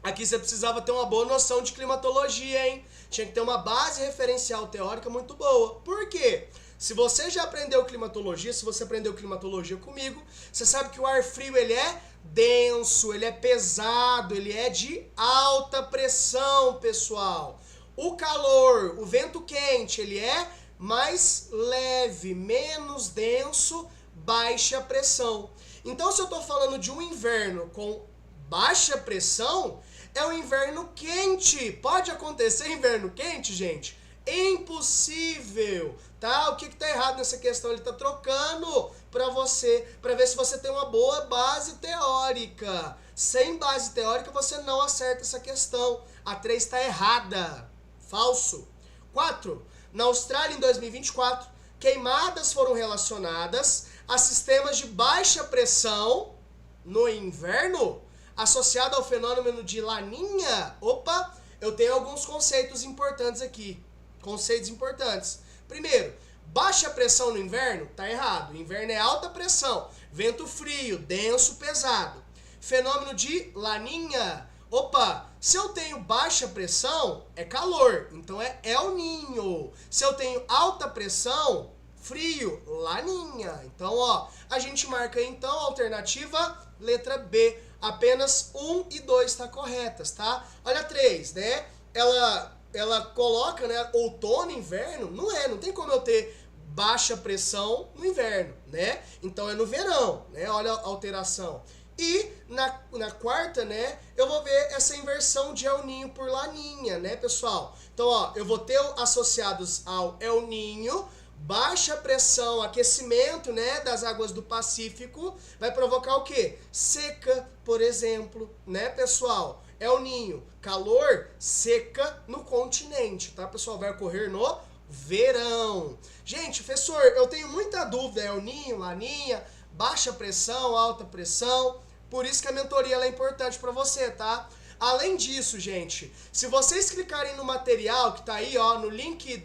Aqui você precisava ter uma boa noção de climatologia, hein? Tinha que ter uma base referencial teórica muito boa. Por quê? Se você já aprendeu climatologia, se você aprendeu climatologia comigo, você sabe que o ar frio ele é denso, ele é pesado, ele é de alta pressão, pessoal. O calor, o vento quente, ele é mais leve, menos denso, baixa pressão. Então, se eu estou falando de um inverno com baixa pressão, é um inverno quente. Pode acontecer inverno quente, gente? Impossível, tá? O que tá errado nessa questão? Ele tá trocando para você, para ver se você tem uma boa base teórica. Sem base teórica, você não acerta essa questão. A 3 está errada. Falso. 4. Na Austrália, em 2024, queimadas foram relacionadas a sistemas de baixa pressão no inverno, associado ao fenômeno de Laninha. Opa, eu tenho alguns conceitos importantes aqui. Conceitos importantes. Primeiro, baixa pressão no inverno? Tá errado. O inverno é alta pressão. Vento frio, denso, pesado. Fenômeno de Laninha. Opa, se eu tenho baixa pressão, é calor. Então é El Niño. Se eu tenho alta pressão, frio, Laninha. Então, ó, a gente marca aí, então, a alternativa letra B. Apenas 1 e 2 tá corretas, tá? Olha a 3, né? Ela coloca, né, outono e inverno. Não tem como eu ter baixa pressão no inverno, né? Então é no verão, né? Olha a alteração. E na quarta, né, eu vou ver essa inversão de El Niño por Laninha, né, pessoal? Então, ó, eu vou ter associados ao El Niño, baixa pressão, aquecimento, né, das águas do Pacífico, vai provocar o quê? Seca, por exemplo, né, pessoal? El Niño, calor, seca no continente, tá, pessoal? Vai ocorrer no verão. Gente, professor, eu tenho muita dúvida, El Niño, Laninha, baixa pressão, alta pressão, por isso que a mentoria ela é importante para você, tá? Além disso, gente, se vocês clicarem no material que tá aí, ó, no link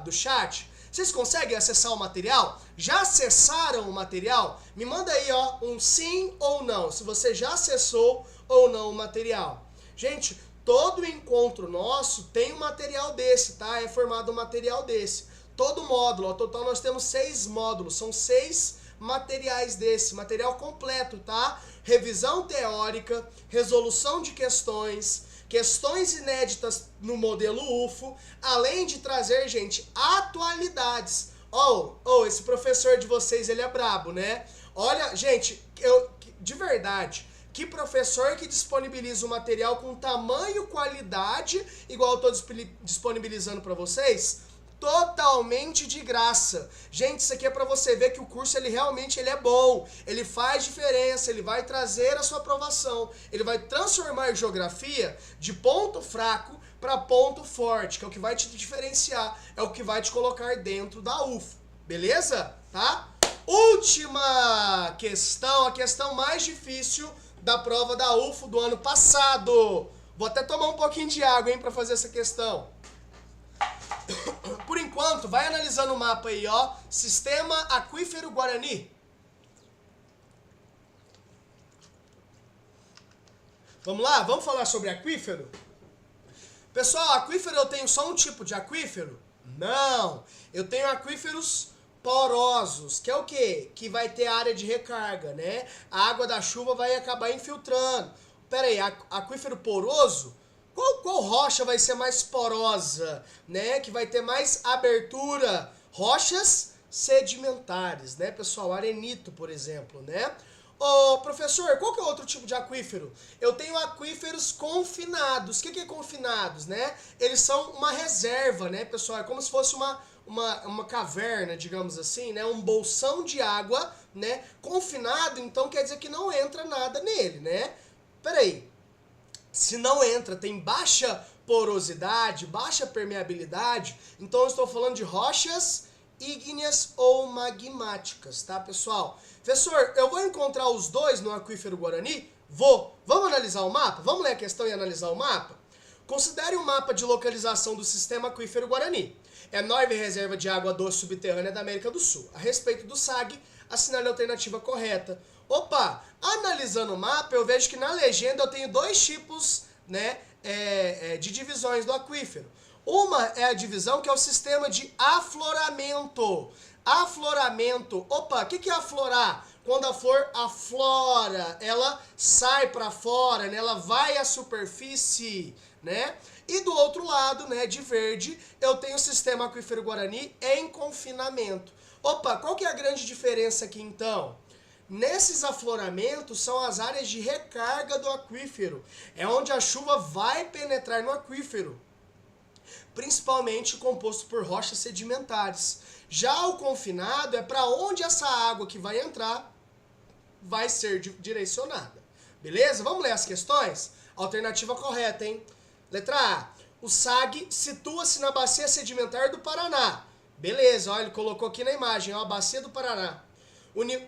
do chat, vocês conseguem acessar o material? Já acessaram o material? Me manda aí, ó, um sim ou não, se você já acessou ou não o material. Gente, todo encontro nosso tem um material desse, tá? É formado um material desse. Todo módulo, ao total nós temos 6 módulos, são 6 materiais desse, material completo, tá? Revisão teórica, resolução de questões, questões inéditas no modelo UFO, além de trazer, gente, atualidades. Esse professor de vocês, ele é brabo, né? Olha, gente, de verdade, que professor que disponibiliza o material com tamanho e qualidade, igual eu tô disponibilizando para vocês, totalmente de graça. Gente, isso aqui é para você ver que o curso ele realmente é bom, ele faz diferença, ele vai trazer a sua aprovação, ele vai transformar a geografia de ponto fraco para ponto forte, que é o que vai te diferenciar, é o que vai te colocar dentro da UFO, beleza? Tá? Última questão, a questão mais difícil da prova da UFO do ano passado. Vou até tomar um pouquinho de água, hein, para fazer essa questão. Por enquanto, vai analisando o mapa aí, ó. Sistema Aquífero Guarani. Vamos lá? Vamos falar sobre aquífero? Pessoal, aquífero eu tenho só um tipo de aquífero? Não. Eu tenho aquíferos porosos, que é o quê? Que vai ter área de recarga, né? A água da chuva vai acabar infiltrando. Pera aí, aquífero poroso? Qual rocha vai ser mais porosa, né? Que vai ter mais abertura? Rochas sedimentares, né, pessoal? Arenito, por exemplo, né? Ô, professor, qual que é outro tipo de aquífero? Eu tenho aquíferos confinados. O que é confinados, né? Eles são uma reserva, né, pessoal? É como se fosse uma caverna, digamos assim, né? Um bolsão de água, né? Confinado, então quer dizer que não entra nada nele, né? Peraí. Se não entra, tem baixa porosidade, baixa permeabilidade, então eu estou falando de rochas ígneas ou magmáticas, tá, pessoal? Professor, eu vou encontrar os dois no aquífero Guarani? Vou. Vamos analisar o mapa? Vamos ler a questão e analisar o mapa? Considere um mapa de localização do sistema aquífero Guarani. É a nova reserva de água doce subterrânea da América do Sul. A respeito do SAG, assinale a alternativa correta. Opa, analisando o mapa, eu vejo que na legenda eu tenho 2 tipos, né, de divisões do aquífero. Uma é a divisão que é o sistema de afloramento. Afloramento. Opa, o que é aflorar? Quando a flor aflora, ela sai para fora, né? Ela vai à superfície, né? E do outro lado, né, de verde, eu tenho o sistema aquífero Guarani em confinamento. Opa, qual que é a grande diferença aqui então? Nesses afloramentos são as áreas de recarga do aquífero. É onde a chuva vai penetrar no aquífero, principalmente composto por rochas sedimentares. Já o confinado é para onde essa água que vai entrar vai ser direcionada. Beleza? Vamos ler as questões? Alternativa correta, hein? Letra A. O SAG situa-se na bacia sedimentar do Paraná. Beleza, olha, ele colocou aqui na imagem, ó, a bacia do Paraná.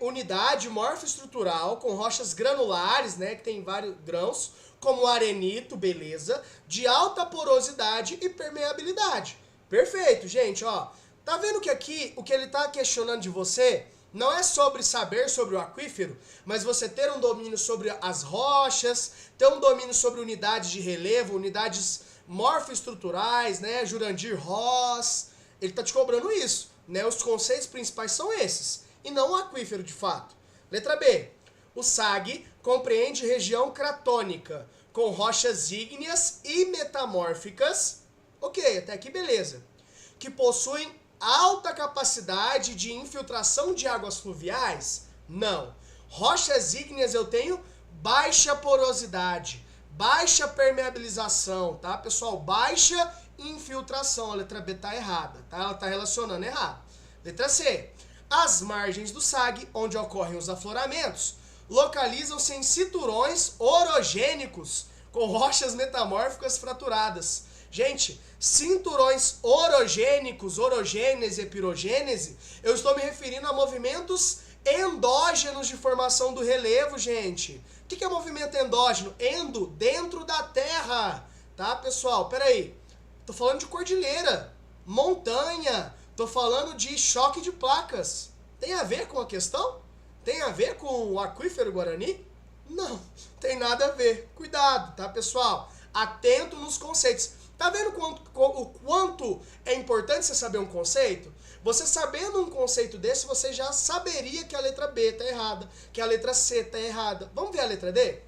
Unidade morfoestrutural com rochas granulares, né, que tem vários grãos, como arenito, beleza, de alta porosidade e permeabilidade. Perfeito, gente, ó. Tá vendo que aqui o que ele tá questionando de você não é sobre saber sobre o aquífero, mas você ter um domínio sobre as rochas, ter um domínio sobre unidades de relevo, unidades morfoestruturais, né, Jurandir Ross. Ele tá te cobrando isso, né? Os conceitos principais são esses, e não o aquífero de fato. Letra B. O SAG compreende região cratônica, com rochas ígneas e metamórficas, ok, até aqui beleza, que possuem alta capacidade de infiltração de águas fluviais? Não. Rochas ígneas eu tenho baixa porosidade, baixa permeabilização, tá, pessoal? Baixa infiltração. A letra B tá errada, tá? Ela tá relacionando errado. Letra C. As margens do SAG, onde ocorrem os afloramentos, localizam-se em cinturões orogênicos com rochas metamórficas fraturadas. Gente, cinturões orogênicos, orogênese e pirogênese, eu estou me referindo a movimentos endógenos de formação do relevo, gente. O que é movimento endógeno? Endo, dentro da terra, tá, pessoal? Peraí, tô falando de cordilheira, montanha, tô falando de choque de placas. Tem a ver com a questão? Tem a ver com o aquífero Guarani? Não, tem nada a ver. Cuidado, tá, pessoal? Atento nos conceitos. Tá vendo o quanto é importante você saber um conceito? Você sabendo um conceito desse, você já saberia que a letra B tá errada, que a letra C tá errada. Vamos ver a letra D?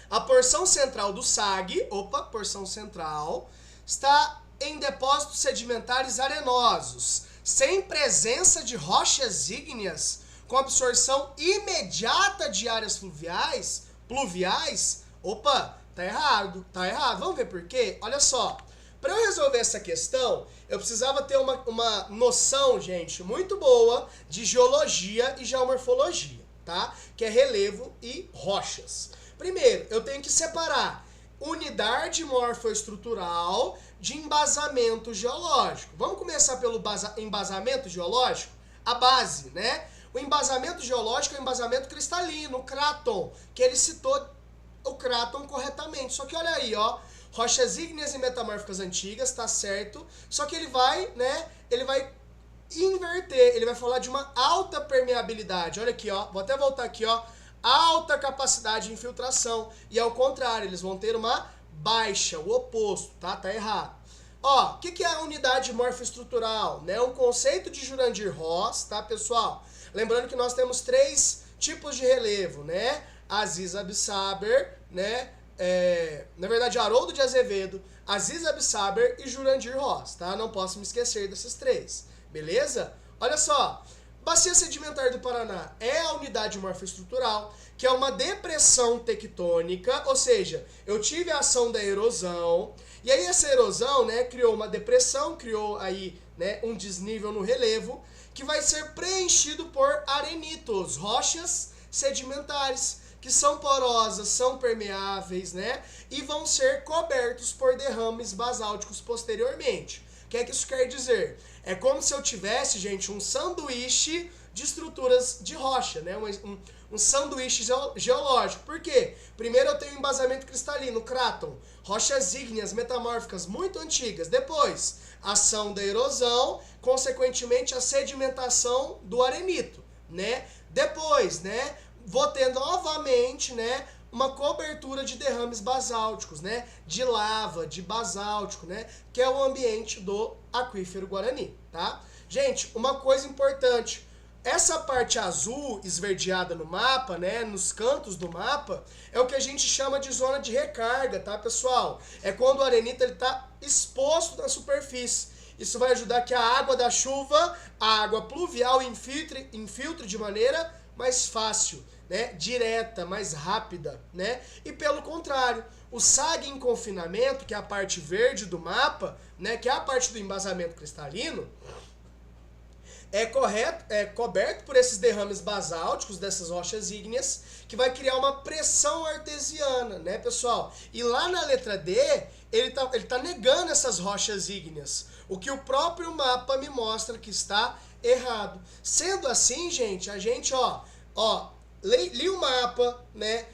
A porção central do SAG, porção central, está em depósitos sedimentares arenosos, sem presença de rochas ígneas, com absorção imediata de áreas pluviais. Tá errado, tá errado. Vamos ver por quê? Olha só, para eu resolver essa questão, eu precisava ter uma noção, gente, muito boa de geologia e geomorfologia, tá? Que é relevo e rochas. Primeiro, eu tenho que separar unidade morfoestrutural de embasamento geológico. Vamos começar pelo embasamento geológico? A base, né? O embasamento geológico é o embasamento cristalino, o cráton, que ele citou o cráton corretamente. Só que olha aí, ó, rochas ígneas e metamórficas antigas, tá certo? Só que ele vai, né, ele vai inverter, ele vai falar de uma alta permeabilidade. Olha aqui, ó, vou até voltar aqui, ó, alta capacidade de infiltração. E ao contrário, eles vão ter uma baixa, o oposto, tá? Tá errado. Ó, o que é a unidade morfoestrutural? Né? Um conceito de Jurandir Ross, tá, pessoal? Lembrando que nós temos 3 tipos de relevo, né? Aziz Absaber, né? Na verdade, Haroldo de Azevedo, Aziz Absaber e Jurandir Ross, tá? Não posso me esquecer desses 3, beleza? Olha só, bacia sedimentar do Paraná é a unidade morfoestrutural, que é uma depressão tectônica, ou seja, eu tive a ação da erosão, e aí essa erosão, né, criou uma depressão, criou aí, né, um desnível no relevo, que vai ser preenchido por arenitos, rochas sedimentares, que são porosas, são permeáveis, né? E vão ser cobertos por derrames basálticos posteriormente. O que é que isso quer dizer? É como se eu tivesse, gente, um sanduíche de estruturas de rocha, né? Um sanduíche geológico. Por quê? Primeiro eu tenho embasamento cristalino, cráton, rochas ígneas metamórficas muito antigas. Depois, ação da erosão, consequentemente a sedimentação do arenito, né? Depois, né, vou tendo novamente, né, uma cobertura de derrames basálticos, né, de lava, de basáltico, né, que é o ambiente do aquífero Guarani, tá? Gente, uma coisa importante, essa parte azul esverdeada no mapa, né, nos cantos do mapa, é o que a gente chama de zona de recarga, tá, pessoal? É quando o arenito ele tá exposto na superfície. Isso vai ajudar que a água da chuva, a água pluvial, infiltre de maneira mais fácil, né? Direta, mais rápida, né? E pelo contrário, o SAG em confinamento, que é a parte verde do mapa, né? Que é a parte do embasamento cristalino, é coberto por esses derrames basálticos dessas rochas ígneas, que vai criar uma pressão artesiana, né, pessoal? E lá na letra D, ele tá negando essas rochas ígneas, o que o próprio mapa me mostra que está errado. Sendo assim, gente, a gente, li o mapa, né,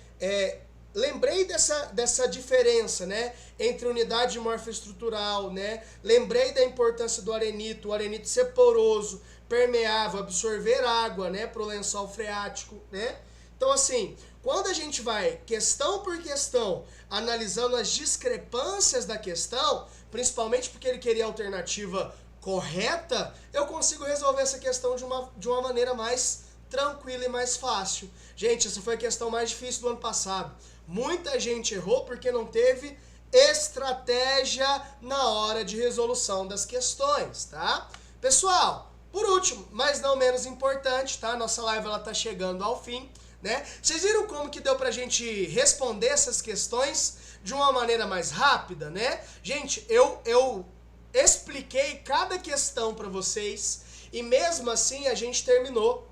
lembrei dessa diferença, né, entre unidade morfoestrutural, né, lembrei da importância do arenito, o arenito ser poroso, permeável, absorver água, né, para o lençol freático, né. Então, assim, quando a gente vai questão por questão, analisando as discrepâncias da questão, principalmente porque ele queria a alternativa correta, eu consigo resolver essa questão de uma maneira mais tranquila e mais fácil. Gente, essa foi a questão mais difícil do ano passado. Muita gente errou porque não teve estratégia na hora de resolução das questões, tá? Pessoal, por último, mas não menos importante, tá? Nossa live ela tá chegando ao fim, né? Vocês viram como que deu pra gente responder essas questões de uma maneira mais rápida, né? Gente, eu expliquei cada questão pra vocês e mesmo assim a gente terminou.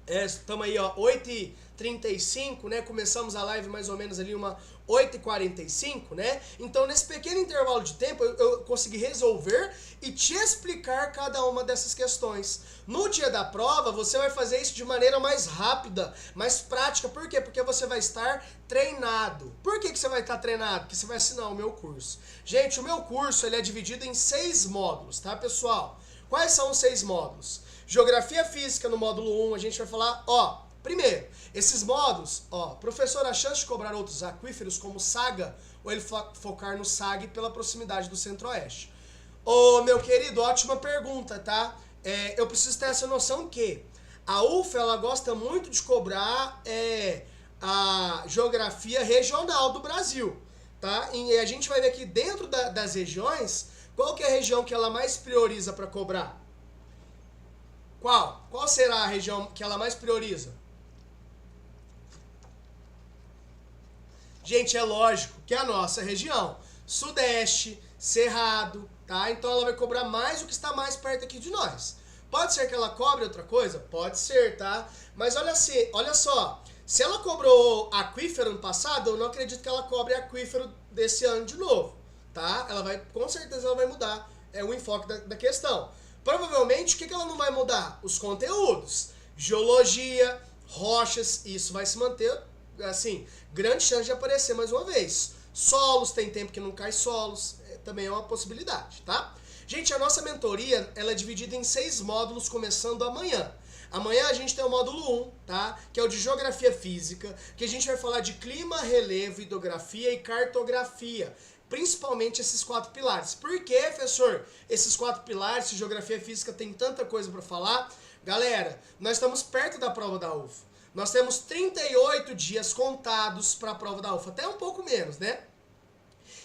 Estamos aí, 8h35, né? Começamos a live mais ou menos ali uma 8h45, né? Então, nesse pequeno intervalo de tempo, eu consegui resolver e te explicar cada uma dessas questões. No dia da prova, você vai fazer isso de maneira mais rápida, mais prática. Por quê? Porque você vai estar treinado. Por que você vai estar treinado? Porque você vai assinar o meu curso. Gente, o meu curso ele é dividido em 6 módulos, tá, pessoal? Quais são os 6 módulos? Geografia Física no módulo 1, a gente vai falar, primeiro, esses módulos, professor, a chance de cobrar outros aquíferos como Saga, ou ele focar no SAG pela proximidade do Centro-Oeste? Ô, meu querido, ótima pergunta, tá? Eu preciso ter essa noção que a UFA, ela gosta muito de cobrar a geografia regional do Brasil, tá? E a gente vai ver aqui dentro das regiões, qual que é a região que ela mais prioriza para cobrar? Qual? Qual será a região que ela mais prioriza? Gente, é lógico que é a nossa região. Sudeste, Cerrado, tá? Então ela vai cobrar mais o que está mais perto aqui de nós. Pode ser que ela cobre outra coisa? Pode ser, tá? Mas olha só, se ela cobrou aquífero no passado, eu não acredito que ela cobre aquífero desse ano de novo, tá? Com certeza ela vai mudar o enfoque da questão. Provavelmente, o que ela não vai mudar? Os conteúdos. Geologia, rochas, isso vai se manter, assim, grande chance de aparecer mais uma vez. Solos, tem tempo que não cai solos, também é uma possibilidade, tá? Gente, a nossa mentoria, ela é dividida em 6 módulos, começando amanhã. Amanhã a gente tem o módulo 1, tá? Que é o de Geografia Física, que a gente vai falar de clima, relevo, hidrografia e cartografia. Principalmente esses 4 pilares. Por que, professor? Esses 4 pilares, se geografia física tem tanta coisa para falar. Galera, nós estamos perto da prova da UFA. Nós temos 38 dias contados para a prova da UFA. Até um pouco menos, né?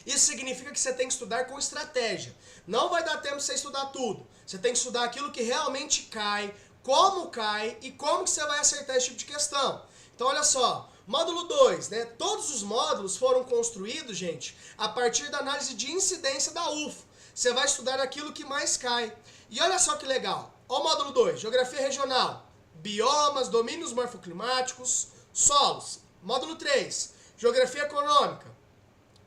Isso significa que você tem que estudar com estratégia. Não vai dar tempo de você estudar tudo. Você tem que estudar aquilo que realmente cai, como cai e como que você vai acertar esse tipo de questão. Então, olha só. Módulo 2, né? Todos os módulos foram construídos, gente, a partir da análise de incidência da UFA. Você vai estudar aquilo que mais cai. E olha só que legal. Ó o módulo 2, Geografia Regional, Biomas, Domínios Morfoclimáticos, Solos. Módulo 3, Geografia Econômica,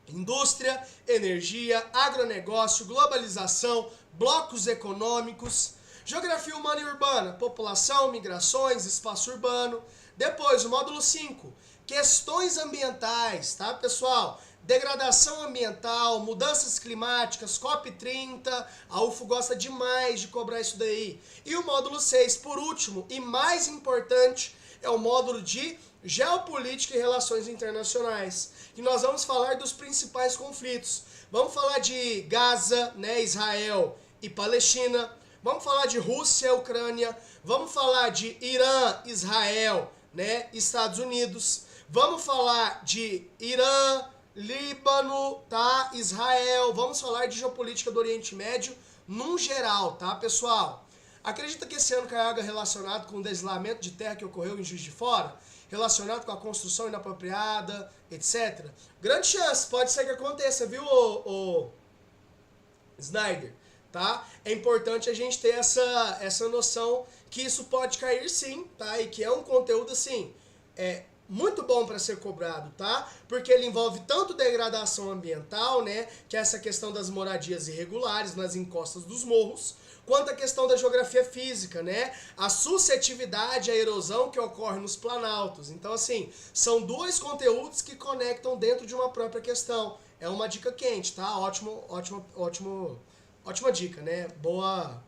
Indústria, Energia, Agronegócio, Globalização, Blocos Econômicos. Geografia Humana e Urbana, População, Migrações, Espaço Urbano. Depois, o módulo 5, questões ambientais, tá, pessoal? Degradação ambiental, mudanças climáticas, COP30, a UFO gosta demais de cobrar isso daí. E o módulo 6, por último e mais importante, é o módulo de Geopolítica e Relações Internacionais, que nós vamos falar dos principais conflitos. Vamos falar de Gaza, né, Israel e Palestina, vamos falar de Rússia e Ucrânia, vamos falar de Irã, Israel, né, Estados Unidos, vamos falar de Irã, Líbano, tá, Israel, vamos falar de geopolítica do Oriente Médio, num geral, tá, pessoal? Acredita que esse ano caiu água relacionado com o deslizamento de terra que ocorreu em Juiz de Fora? Relacionado com a construção inapropriada, etc. Grande chance, pode ser que aconteça, viu, o Snyder? Tá? É importante a gente ter essa noção que isso pode cair sim, tá? E que é um conteúdo, assim, muito bom para ser cobrado, tá? Porque ele envolve tanto degradação ambiental, né? Que é essa questão das moradias irregulares nas encostas dos morros, quanto a questão da geografia física, né? A suscetibilidade à erosão que ocorre nos planaltos. Então, assim, são dois conteúdos que conectam dentro de uma própria questão. É uma dica quente, tá? Ótima dica, né? Boa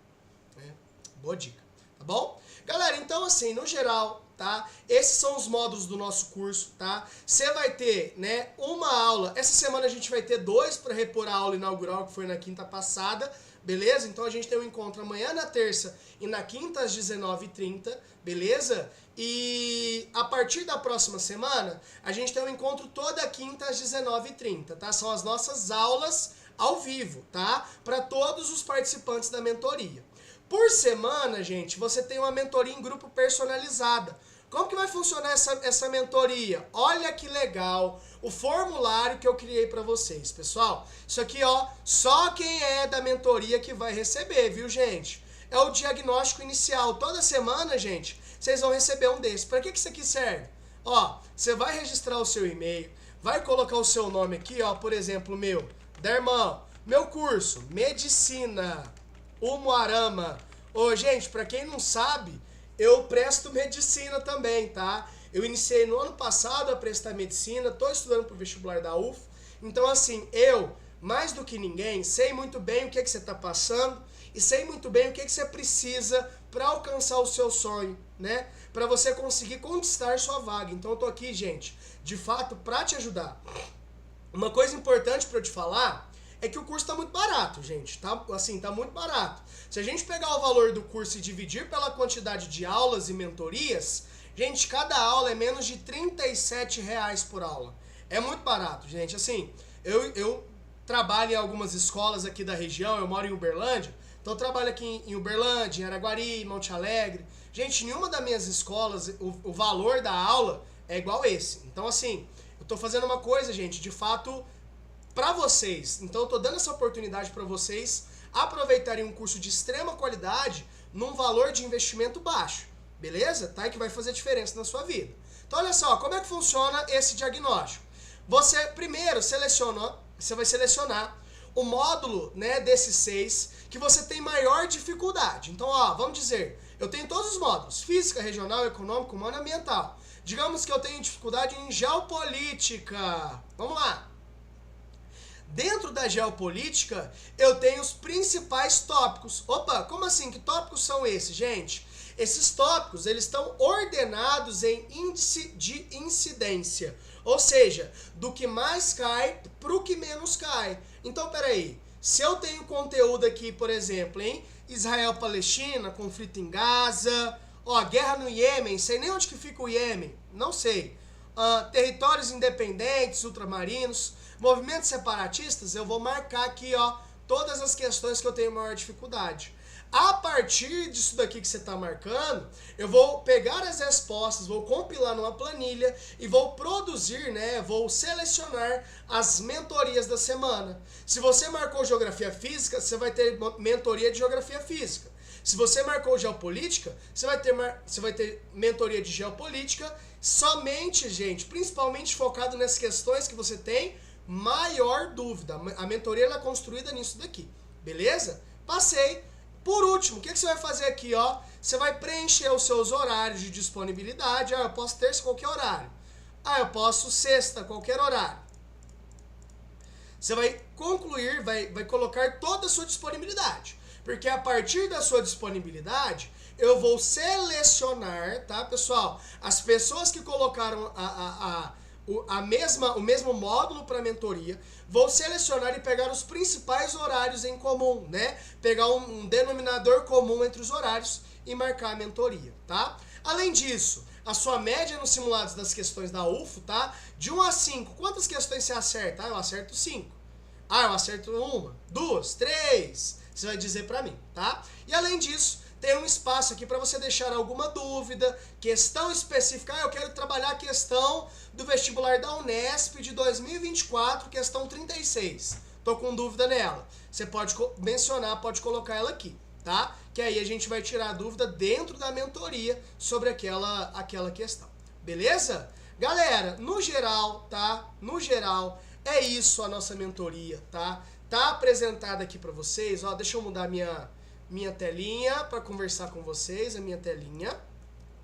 dica, tá bom? Galera, então assim, no geral, tá? Esses são os módulos do nosso curso, tá? Você vai ter, né, uma aula. Essa semana a gente vai ter 2 para repor a aula inaugural que foi na quinta passada, beleza? Então a gente tem um encontro amanhã na terça e na quinta às 19h30, beleza? E a partir da próxima semana, a gente tem um encontro toda quinta às 19h30, tá? São as nossas aulas ao vivo, tá? Para todos os participantes da mentoria. Por semana, gente, você tem uma mentoria em grupo personalizada. Como que vai funcionar essa mentoria? Olha que legal o formulário que eu criei para vocês, pessoal. Isso aqui, ó, só quem é da mentoria que vai receber, viu, gente? É o diagnóstico inicial. Toda semana, gente, vocês vão receber um desses. Para que isso aqui serve? Ó, você vai registrar o seu e-mail, vai colocar o seu nome aqui, ó, por exemplo, Dermão, meu curso, Medicina, Umuarama. Ô, gente, pra quem não sabe, eu presto medicina também, tá? Eu iniciei no ano passado a prestar medicina, tô estudando pro vestibular da UF. Então, assim, eu, mais do que ninguém, sei muito bem o que você tá passando e sei muito bem o que você precisa para alcançar o seu sonho, né? Para você conseguir conquistar sua vaga. Então, eu tô aqui, gente, de fato, pra te ajudar. Uma coisa importante para eu te falar é que o curso tá muito barato, gente, tá? Assim, tá muito barato. Se a gente pegar o valor do curso e dividir pela quantidade de aulas e mentorias, gente, cada aula é menos de R$37 por aula. É muito barato, gente. Assim, eu trabalho em algumas escolas aqui da região, eu moro em Uberlândia, então eu trabalho aqui em Uberlândia, em Araguari, Monte Alegre. Gente, nenhuma das minhas escolas, o valor da aula é igual esse. Então, assim, eu tô fazendo uma coisa, gente, de fato, para vocês. Então eu tô dando essa oportunidade para vocês aproveitarem um curso de extrema qualidade num valor de investimento baixo, beleza? Tá? E que vai fazer diferença na sua vida. Então olha só, como é que funciona esse diagnóstico? Você primeiro você vai selecionar o módulo, né, desses 6 que você tem maior dificuldade. Então, ó, vamos dizer, eu tenho todos os módulos: física, regional, econômico, humano e ambiental. Digamos que eu tenho dificuldade em geopolítica. Vamos lá. Dentro da geopolítica, eu tenho os principais tópicos. Opa, como assim? Que tópicos são esses, gente? Esses tópicos, eles estão ordenados em índice de incidência. Ou seja, do que mais cai para o que menos cai. Então, peraí. Se eu tenho conteúdo aqui, por exemplo, em Israel-Palestina, conflito em Gaza, ó, guerra no Iêmen, sei nem onde que fica o Iêmen, não sei. Territórios independentes, ultramarinos, movimentos separatistas, eu vou marcar aqui, ó, todas as questões que eu tenho maior dificuldade. A partir disso daqui que você está marcando, eu vou pegar as respostas, vou compilar numa planilha e vou produzir, né, vou selecionar as mentorias da semana. Se você marcou geografia física, você vai ter mentoria de geografia física. Se você marcou geopolítica, você vai ter mentoria de geopolítica somente, gente, principalmente focado nessas questões que você tem maior dúvida. A mentoria ela é construída nisso daqui, beleza? Passei. Por último, o que você vai fazer aqui, ó? Você vai preencher os seus horários de disponibilidade. Ah, eu posso terça qualquer horário. Ah, eu posso sexta qualquer horário. Você vai concluir, vai colocar toda a sua disponibilidade. Porque a partir da sua disponibilidade, eu vou selecionar, tá, pessoal? As pessoas que colocaram o mesmo módulo para mentoria, vou selecionar e pegar os principais horários em comum, né? Pegar um denominador comum entre os horários e marcar a mentoria, tá? Além disso, a sua média nos simulados das questões da UFO, tá? De 1 a 5, quantas questões você acerta? Ah, eu acerto 5. Ah, eu acerto 1, 2, 3. você vai dizer para mim, tá? E além disso, tem um espaço aqui para você deixar alguma dúvida, questão específica. Eu quero trabalhar a questão do vestibular da Unesp de 2024, questão 36. Tô com dúvida nela. Você pode mencionar, pode colocar ela aqui, tá? Que aí a gente vai tirar a dúvida dentro da mentoria sobre aquela questão. Beleza? Galera, no geral, tá? No geral, é isso a nossa mentoria, tá? Tá apresentada aqui para vocês, ó, deixa eu mudar minha telinha para conversar com vocês, a minha telinha.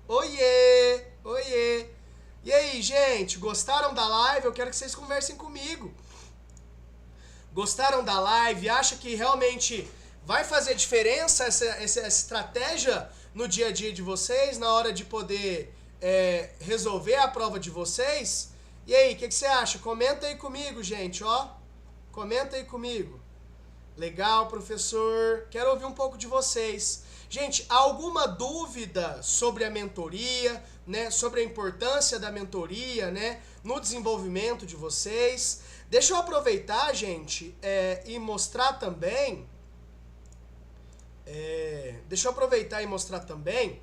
Oiê! Oiê! E aí, gente, gostaram da live? Eu quero que vocês conversem comigo. Gostaram da live? Acha que realmente vai fazer diferença essa estratégia no dia a dia de vocês, na hora de poder resolver a prova de vocês? E aí, o que você acha? Comenta aí comigo, gente, ó. Comenta aí comigo. Legal, professor. Quero ouvir um pouco de vocês. Gente, alguma dúvida sobre a mentoria, né? Sobre a importância da mentoria, né? No desenvolvimento de vocês. Deixa eu aproveitar, gente, e mostrar também... deixa eu aproveitar e mostrar também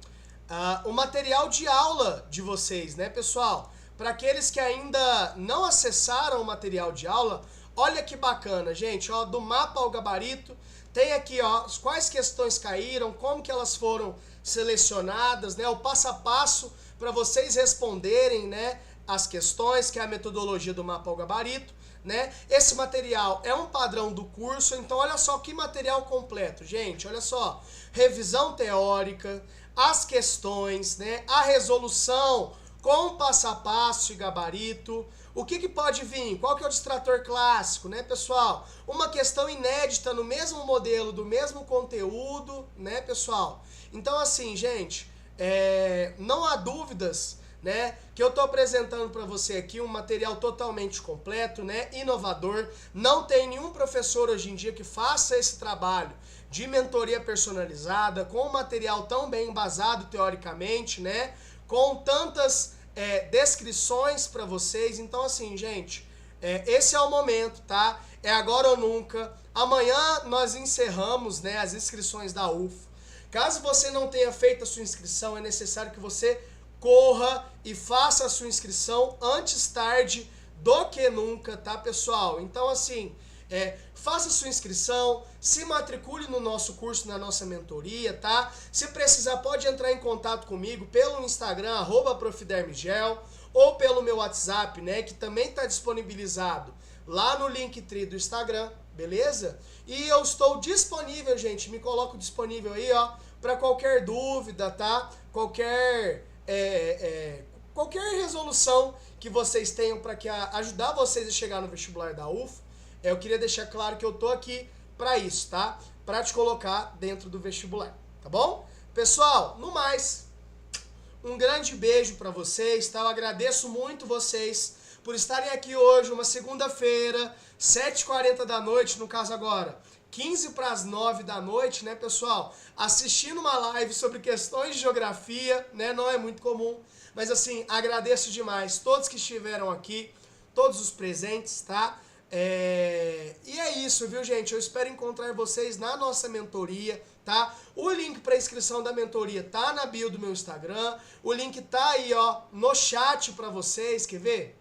o material de aula de vocês, né, pessoal? Para aqueles que ainda não acessaram o material de aula, olha que bacana, gente, ó, do mapa ao gabarito, tem aqui, ó, quais questões caíram, como que elas foram selecionadas, né, o passo a passo para vocês responderem, né, as questões, que é a metodologia do mapa ao gabarito, né? Esse material é um padrão do curso, então olha só que material completo, gente, olha só, revisão teórica, as questões, né, a resolução com passo a passo e gabarito. O que pode vir? Qual que é o distrator clássico, né, pessoal? Uma questão inédita no mesmo modelo, do mesmo conteúdo, né, pessoal? Então, assim, gente, não há dúvidas, né, que eu estou apresentando para você aqui um material totalmente completo, né, inovador. Não tem nenhum professor hoje em dia que faça esse trabalho de mentoria personalizada, com um material tão bem embasado teoricamente, né, com tantas descrições para vocês. Então, assim, gente, esse é o momento, tá? É agora ou nunca. Amanhã nós encerramos, né, as inscrições da UFO. Caso você não tenha feito a sua inscrição, é necessário que você corra e faça a sua inscrição antes tarde do que nunca, tá, pessoal? Então, assim, faça a sua inscrição, se matricule no nosso curso, na nossa mentoria, tá? Se precisar, pode entrar em contato comigo pelo Instagram, @profdermigel, ou pelo meu WhatsApp, né, que também está disponibilizado lá no Linktree do Instagram, beleza? E eu estou disponível, gente, me coloco disponível aí, ó, para qualquer dúvida, tá? Qualquer resolução que vocês tenham para ajudar vocês a chegar no vestibular da UFO, eu queria deixar claro que eu tô aqui para isso, tá? Para te colocar dentro do vestibular, tá bom? Pessoal, no mais, um grande beijo para vocês, tá? Eu agradeço muito vocês por estarem aqui hoje, uma segunda-feira, 7h40 da noite, no caso agora, 8h45 da noite, né, pessoal? Assistindo uma live sobre questões de geografia, né? Não é muito comum, mas assim, agradeço demais todos que estiveram aqui, todos os presentes, tá? E é isso, viu, gente? Eu espero encontrar vocês na nossa mentoria, tá? O link para inscrição da mentoria tá na bio do meu Instagram, o link tá aí, ó, no chat para vocês, quer ver?